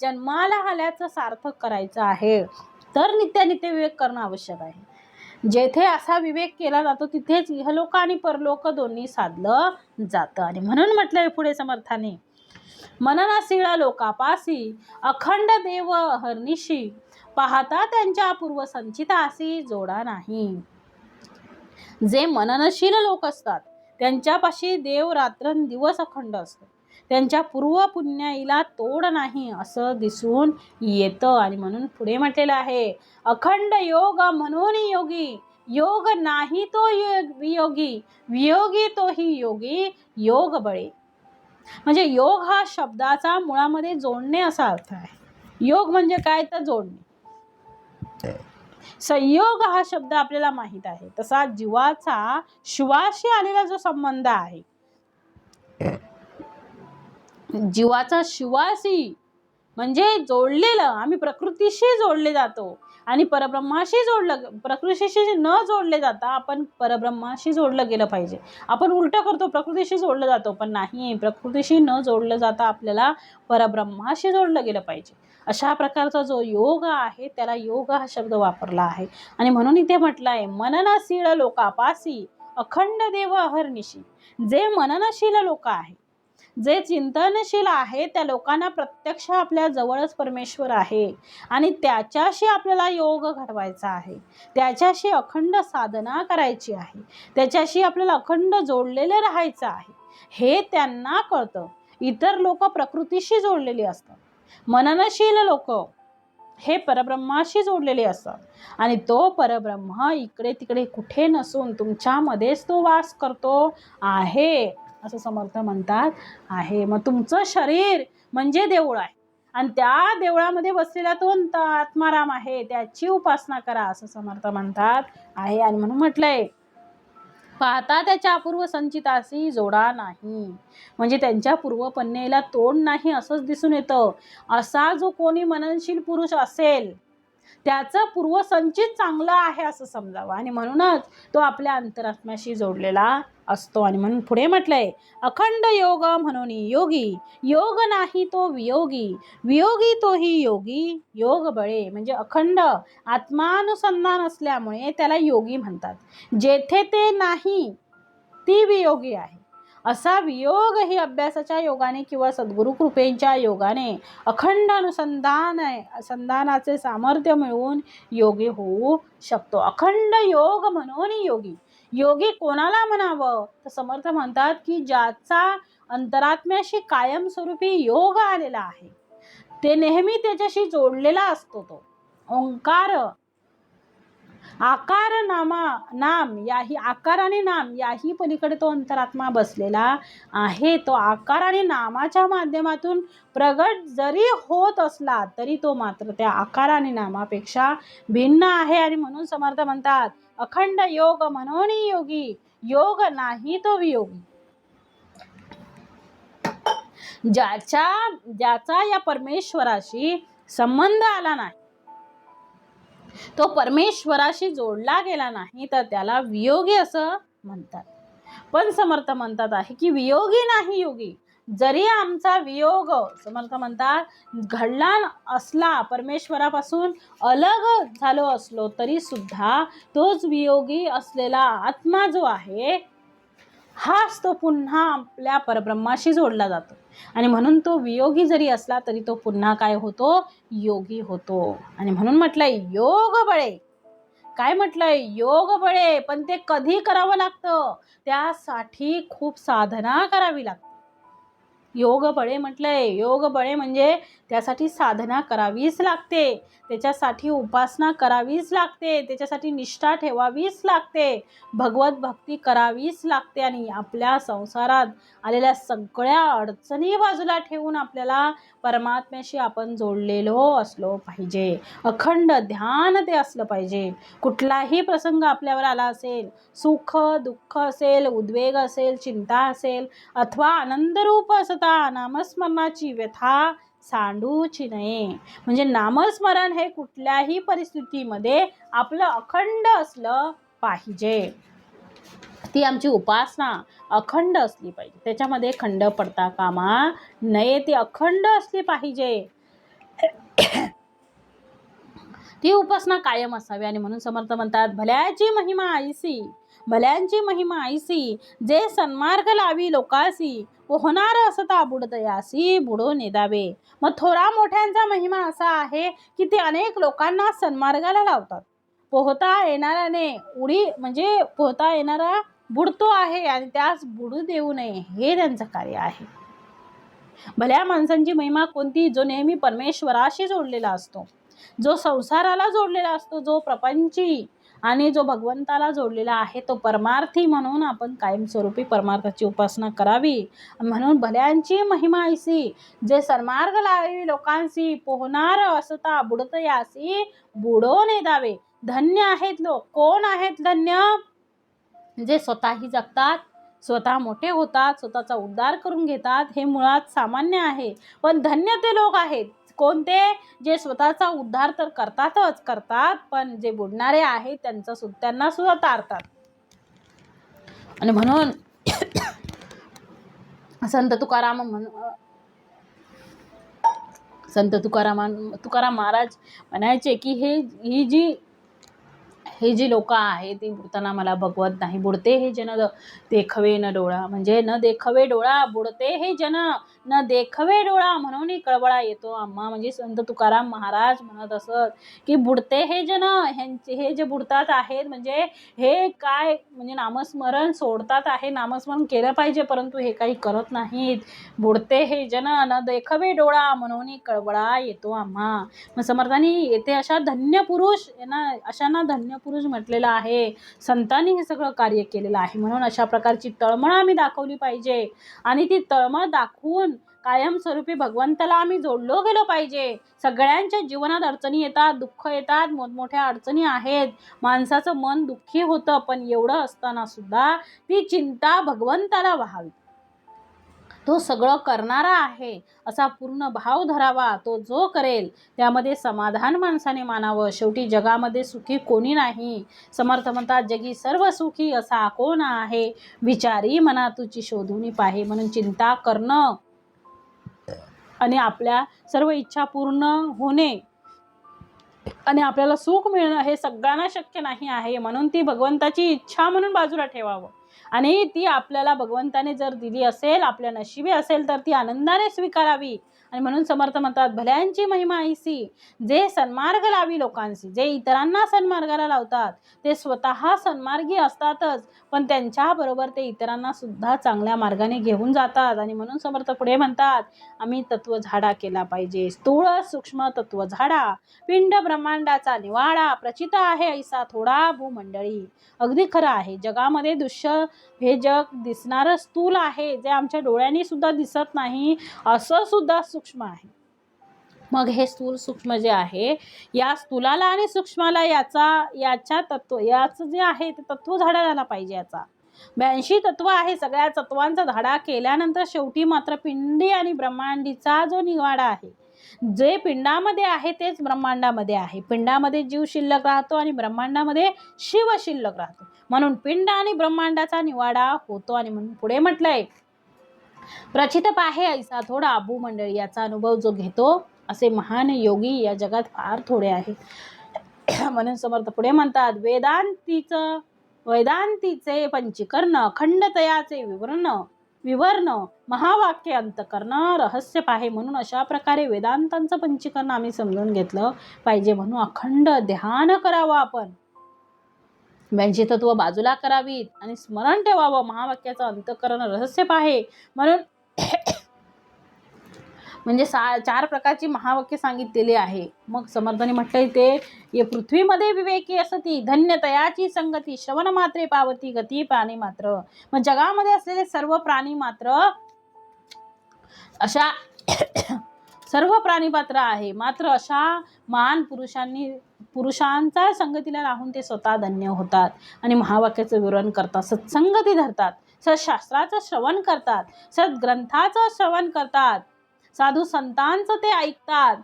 जन्माला आल्याचं सार्थक करायचं आहे तर नित्यानित्य विवेक करणं आवश्यक आहे. जेथे असा विवेक केला जातो तिथेच इहलोक आणि परलोक दोन्ही साधलं जातं. आणि म्हणून म्हटलंय पुढे समर्थाने मननाशीळ लोकापासी, अखंड देव हरनिशी, पाहता त्यांच्या पूर्व संचितासी जोडा नाही. जे मननशील लोक असतात त्यांच्यापाशी देव रात्रंदिवस अखंड असतो. त्यांच्या पूर्व पुण्याईला तोड नाही असं दिसून येतं. आणि म्हणून पुढे म्हटलेलं आहे, अखंड योग म्हणून योगी, योग नाही तो वियोगी, वियोगी तोही योगी, योग बळे. म्हणजे योग हा शब्दाचा मुळामध्ये जोडणे असा अर्थ आहे. योग म्हणजे काय तर जोडणे. संयोग हा शब्द आपल्याला माहित आहे. तसा जीवाचा शिवाशी आलेला जो संबंध आहे, जीवाचा शिवाशी म्हणजे जोडलेलं, आम्ही प्रकृतीशी जोडले जातो आणि परब्रह्माशी प्रकृतीशी न जोडले जाता आपण परब्रह्माशी जोडलं गेलं पाहिजे. आपण उलटं करतो, प्रकृतीशी जोडलं जातो, पण नाही, प्रकृतीशी न जोडलं जाता आपल्याला परब्रह्माशी जोडलं गेलं पाहिजे. अशा प्रकारचा जो योग आहे त्याला योग हा शब्द वापरला आहे. आणि म्हणून इथे म्हटलं आहे, मननशील लोकापासी अखंड देव अहर्निशी. जे मननशील लोक आहे, जे चिंतनशील आहे, त्या लोकांना प्रत्यक्ष आपल्या जवळच परमेश्वर आहे आणि त्याच्याशी आपल्याला योग घडवायचा आहे, त्याच्याशी अखंड साधना करायची आहे, त्याच्याशी आपल्याला अखंड जोडलेले राहायचं आहे, हे त्यांना कळतं. इतर लोक प्रकृतीशी जोडलेली असतात, मननशील लोक हे परब्रह्माशी जोडलेले असतात आणि तो परब्रह्म इकडे तिकडे कुठे नसून तुमच्यामध्येच तो वास करतो आहे असं समर्थ म्हणतात आहे. मग तुमचं शरीर म्हणजे देऊळ आहे आणि त्या देवळामध्ये बसलेला तो आत्माराम आहे, त्याची उपासना करा असं समर्थ म्हणतात आहे. आणि म्हणून म्हटलंय, पाहता त्याच्या अपूर्व संचितासी जोडा नाही, म्हणजे त्यांच्या पूर्वपन्नेला तोड नाही असंच दिसून येतं. असा जो कोणी मननशील पुरुष असेल त्याचं पूर्वसंचित चांगलं आहे असं समजावं आणि म्हणूनच तो आपल्या अंतरात्म्याशी जोडलेला असतो. आणि म्हणून पुढे म्हटलंय, अखंड योग म्हणून योगी, योग नाही तो वियोगी, वियोगी तोही योगी, योग बळे. म्हणजे अखंड आत्मानुसंधान असल्यामुळे त्याला योगी म्हणतात. जेथे ते नाही ती वियोगी आहे. असा वियोग ही अभ्यासाच्या योगाने किंवा सद्गुरु कृपेच्या योगाने अखंड संधानाचे सामर्थ्य मिळवून योगी होऊ शकतो. अखंड योग म्हणून योगी. योगी कोणाला म्हणावं तर समर्थ म्हणतात की ज्याचा अंतरात्म्याशी कायमस्वरूपी योग आलेला आहे, ते नेहमी त्याच्याशी जोडलेला असतो. तो ओंकार, आकार, नाम याही, आकार आणि नाम याही पलीकडे तो अंतरात्मा बसलेला आहे. तो आकार आणि नामाच्या माध्यमातून प्रगट जरी होत असला तरी तो मात्र त्या आकार आणि नामापेक्षा भिन्न आहे. आणि म्हणून समर्थ म्हणतात, अखंड योग म्हणून योगी, योग नाही तो वियोगी. ज्याचा या परमेश्वराशी संबंध आला नाही, तो परमेश्वराशी जोडला गेला नाही, तर त्याला वियोगी असं म्हणतात. पण समर्थ म्हणतात आहे की वियोगी नाही योगी. जरी आमचा वियोग समर्थ म्हणतात घडला असला, परमेश्वरापासून अलग झालो असलो तरी सुद्धा तोच वियोगी असलेला आत्मा जो आहे हाच तो पुन्हा आपल्या परब्रह्माशी जोडला जातो. आणि म्हणून तो वियोगी जरी असला तरी तो पुन्हा काय होतो, योगी होतो. आणि म्हणून म्हटलंय योग बळे. काय म्हटलंय, योग बळे. पण ते कधी करावं लागतं, त्यासाठी खूप साधना करावी लागते. योग बळे म्हटलंय, योग बळे म्हणजे त्यासाठी साधना करावीच लागते, त्याच्यासाठी उपासना करावीच लागते, त्याच्यासाठी निष्ठा ठेवावीच लागते, भगवत भक्ती करावीच लागते आणि आपल्या संसारात आलेल्या सगळ्या अडचणी बाजूला ठेवून आपल्याला परमात्म्याशी आपण जोडलेलो असलो पाहिजे. अखंड ध्यान ते असलं पाहिजे. कुठलाही प्रसंग आपल्यावर आला असेल, सुख दुःख असेल, उद्वेग असेल, चिंता असेल अथवा आनंदरूप असता नामस्मरणाची व्यथा सांडूची नये. म्हणजे नामस्मरण हे कुठल्याही परिस्थितीमध्ये आपलं अखंड असलं पाहिजे. ती आमची उपासना अखंड असली पाहिजे, त्याच्यामध्ये खंड पडता कामा नये, ती अखंड असली पाहिजे. ती उपासना कायम असावी. आणि म्हणून समर्थ म्हणतात, भल्याची महिमा आईसी, भल्यांची महिमा आईसी, जे सन्मार्ग लावी लोकासी, होणार असता बुडतयासी बुडो नेदावे. मग थोरा मोठ्यांचा महिमा असा आहे की ते अनेक लोकांना सन्मार्गाला लावतात. पोहता येणाऱ्याने उडी, म्हणजे पोहता येणारा बुडतो आहे आणि त्यास बुडू देऊ नये, हे त्यांचं कार्य आहे. भल्या माणसांची महिमा कोणती? जो नेहमी परमेश्वराशी जोडलेला असतो, जो संसाराला जोडलेला असतो, जो प्रपंची आणि जो भगवंताला जोडलेला आहे, तो परमार्थी. म्हणून आपण कायमस्वरूपी परमार्थाची उपासना करावी. म्हणून भल्यांची महिमा ऐसी, जे सन्मार्ग लावी लोकांसी, पोहणार असता बुडत यासी बुडो ने दावे. धन्य आहेत लोक. कोण आहेत धन्य? जे स्वतःही जगतात, स्वतः मोठे होतात, स्वतःचा उद्धार करून घेतात. हे मुळात सामान्य आहे, पण धन्य ते लोक आहेत. कोणते? जे स्वतःचा उद्धार तर करतातच करतात, पण जे बुडणारे आहेत त्यांना सुद्धा तारतात. आणि म्हणून संत तुकाराम महाराज म्हणायचे की ही जी लोक आहेत ती बुडताना मला बघवत नाही. बुडते हे जन देखवे न डोळा, म्हणजे न देखवे डोळा, बुडते हे जन न देखवे डोळा, म्हणून कळवळा येतो आम्हा. म्हणजे संत तुकाराम महाराज म्हणत असत की बुडते हे जन, हे जे बुडतात आहेत, म्हणजे हे काय, म्हणजे नामस्मरण सोडतात आहे. नामस्मरण केलं पाहिजे, परंतु हे काही करत नाहीत. बुडते हे जन न देखवे डोळा, म्हणून कळवळा येतो आम्हा. मग समर्थांनी येथे अशा धन्य पुरुष अशांना धन्य पुरुष म्हटलेलं आहे. संतांनी हे सगळं कार्य केलेलं आहे. म्हणून अशा प्रकारची तळमळ आम्ही दाखवली पाहिजे, आणि ती तळमळ दाखवून कायमस्वरूपी भगवंताला आम्ही जोडलो गेलो पाहिजे. सगळ्यांच्या जीवनात अडचणी येतात, दुःख येतात, मोठमोठ्या अडचणी आहेत, माणसाचं मन दुःखी होतं, पण एवढं असताना सुद्धा ती चिंता भगवंताला व्हावी. तो सगळं करणारा आहे असा पूर्ण भाव धरावा. तो जो करेल त्यामध्ये समाधान माणसाने मानावं. शेवटी जगामध्ये सुखी कोणी नाही. समर्थ म्हणतात, जगी सर्व सुखी असा कोण आहे, विचारी मना तुझी शोधून पाहे. म्हणून चिंता करणं आणि आपल्या सर्व इच्छा पूर्ण होणे आणि आपल्याला सुख मिळणं हे सगळ्यांना शक्य नाही आहे. म्हणून ती भगवंताची इच्छा म्हणून बाजूला ठेवावं, आणि ती आपल्याला भगवंताने जर दिली असेल, आपल्या नशिबी असेल, तर ती आनंदाने स्वीकारावी. आणि म्हणून समर्थ म्हणतात, भल्यांची महिमा ऐसी, जे सन्मार्ग लावी लोकांशी, जे इतरांना सन्मार्गाला लावतात, ते स्वतः सन्मार्गी असतातच, पण त्यांच्याबरोबर ते इतरांना सुद्धा चांगल्या मार्गाने घेऊन जातात. आणि म्हणून समर्थ पुढे म्हणतात, आम्ही तत्व झाडा केला पाहिजे. स्थूळ सूक्ष्म तत्व झाडा, पिंड ब्रह्मांडाचा निवाडा, प्रचित आहे ऐसा थोडा भूमंडळी. अगदी खरं आहे. जगामध्ये हे जग दिसणारं स्थूल आहे, जे आमच्या डोळ्यांनी सुद्धा दिसत नाही, असं सुद्धा सूक्ष्म आहे. मग हे स्थूल सूक्ष्म जे आहे, या स्थूलाला आणि सूक्ष्माला याचं जे आहे ते तत्व झाडा झाला पाहिजे. याचा 82 तत्व आहे. सगळ्या तत्वांचा धाडा केल्यानंतर शेवटी मात्र पिंडी आणि ब्रह्मांडीचा जो निवाडा आहे, जे पिंडामध्ये आहे तेच ब्रह्मांडामध्ये आहे. पिंडामध्ये जीव शिल्लक राहतो आणि ब्रह्मांडामध्ये शिव शिल्लक राहतो. म्हणून पिंड आणि ब्रह्मांडाचा निवाडा होतो. आणि म्हणून पुढे म्हटलंय, प्रचित पाहे ऐसा थोडा भूमंडळी. याचा अनुभव जो घेतो असे महान योगी या जगात फार थोडे आहेत. म्हणून समर्थ पुढे म्हणतात, वेदांतीचे पंचीकरण, खंडतयाचे विवरण, महावाक्य अंतकरण, रहस्य पाहे. म्हणून अशा प्रकारे वेदांतांचं पंचीकरण आम्ही समजून घेतलं पाहिजे. म्हणून अखंड ध्यान करावं आपण, 82 तत्व बाजूला करावीत आणि स्मरण ठेवावं. महावाक्याचं अंतकरण रहस्य पाहे. म्हणून म्हणजे 4 प्रकारची महावाक्य सांगितलेली आहे. मग समर्थांनी म्हटलंय ते, ये पृथ्वीमध्ये विवेकी असती, धन्य तयाची संगती, श्रवण मात्रे पावती गती प्राणी मात्र. मग जगामध्ये असलेले सर्व प्राणी मात्र अशा सर्व प्राणी पात्र आहे, मात्र अशा महान पुरुषांचा संगतीला राहून ते स्वतः धन्य होतात आणि महावाक्याचं विवरण करतात, सत्संगती धरतात, सत्शास्त्राचं श्रवण करतात, सद्ग्रंथाचं श्रवण करतात, साधू संतांचं ते ऐकतात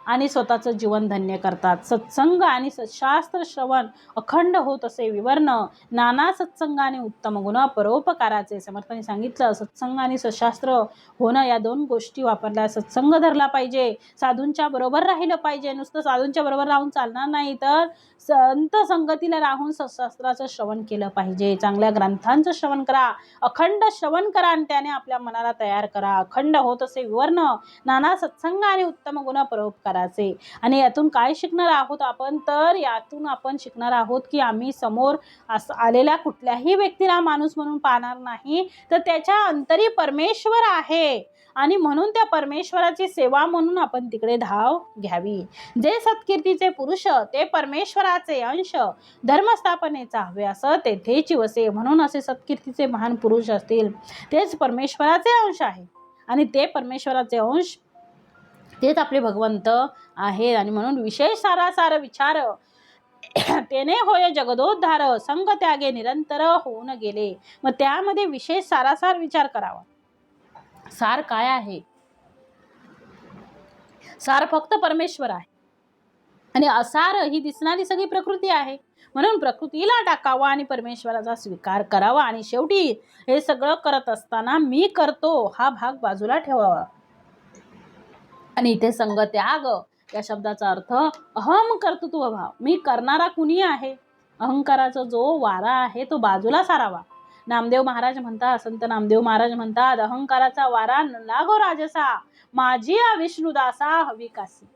आणि स्वतःचं जीवन धन्य करतात. सत्संग आणि सत्शास्त्र श्रवण अखंड होत असे विवरण, नाना सत्संगाने उत्तम गुण परोपकाराचे. समर्थांनी सांगितलं, सत्संग आणि सत्शास्त्र होणं या 2 गोष्टी वापरल्या. सत्संग धरला पाहिजे, साधूंच्या बरोबर राहिलं पाहिजे. नुसतं साधूंच्या बरोबर राहून चालणार नाही, तर संत संगतीला राहून सत्शास्त्राचं श्रवण केलं पाहिजे. चांगल्या ग्रंथांचं श्रवण करा, अखंड श्रवण करा आणि त्याने आपल्या मनाला तयार करा. अखंड होत असे विवरण, नाना सत्संग आणि उत्तम गुण परोपकार. आणि यातून काय शिकणार आहोत आपण? तर यातून आपण शिकणार आहोत की आम्ही समोर आलेल्या कुठल्याही व्यक्तीला माणूस म्हणून पाहणार नाही, तर त्याच्या अंतरी परमेश्वर आहे आणि म्हणून त्या परमेश्वराची सेवा म्हणून आपण तिकडे धाव घ्यावी. जे सत्कीर्तीचे पुरुष ते परमेश्वराचे अंश, धर्मस्थापनेचा हव्यास तेथेची वसे. म्हणून असे सत्कीर्तीचे महान पुरुष असतील तेच परमेश्वराचे अंश आहे आणि ते परमेश्वराचे अंश तेच आपले भगवंत आहे. आणि म्हणून विशेष सारासार विचार तेने होय जगदोद्धार, संग त्यागे निरंतर होऊन गेले. मग त्यामध्ये विशेष सारासार विचार करावा. सार काय आहे? सार फक्त परमेश्वर आहे आणि असार ही दिसणारी सगळी प्रकृती आहे. म्हणून प्रकृतीला टाकावा आणि परमेश्वराचा स्वीकार करावा. आणि शेवटी हे सगळं करत असताना मी करतो हा भाग बाजूला ठेवावा. आणि इथे संग त्याग या शब्दाचा अर्थ अहम कर्तृत्व भाव. मी करणारा कुणी आहे? अहंकाराचा जो वारा आहे तो बाजूला सारावा. नामदेव महाराज म्हणतात, संत नामदेव महाराज म्हणतात, अहंकाराचा वारा लागो राजसा, माझी विष्णुदासा हवी कासी.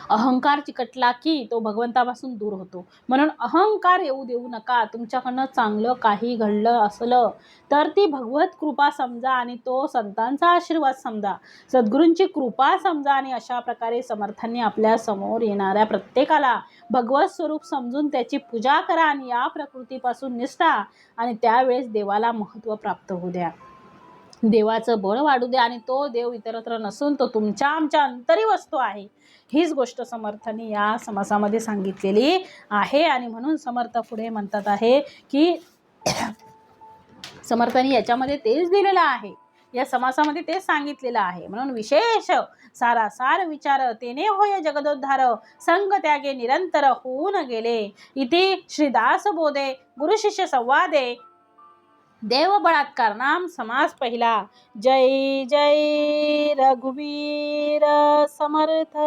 अहंकार चिकटला की तो भगवंतापासून दूर होतो. म्हणून अहंकार येऊ देऊ नका. तुमच्याकडनं चांगलं काही घडलं असलं तर ती भगवत कृपा समजा आणि तो संतांचा आशीर्वाद समजा, सद्गुरूंची कृपा समजा. आणि अशा प्रकारे समर्थांनी आपल्या समोर येणाऱ्या प्रत्येकाला भगवत स्वरूप समजून त्याची पूजा करा आणि या प्रकृतीपासून निष्ठा. आणि त्यावेळेस देवाला महत्त्व प्राप्त होऊ द्या, देवाचं बळ वाढू द्या. आणि तो देव इतरत्र नसून तो तुमच्या आमच्या अंतरी वस्तू आहे. हीच गोष्ट समर्थांनी या समासामध्ये सांगितलेली आहे. आणि म्हणून समर्थ पुढे म्हणतात आहे की समर्थांनी याच्यामध्ये तेच दिलेलं आहे, या समासामध्ये तेच सांगितलेलं आहे. म्हणून विशेष सारासार विचार तेने होय जगदोद्धार, संग त्यागे निरंतर होऊन गेले. इथे श्रीदास बोधे गुरु शिष्य संवादे देव बळात्कार नाम समास पहिला. जय जय रघुवीर समर्थ.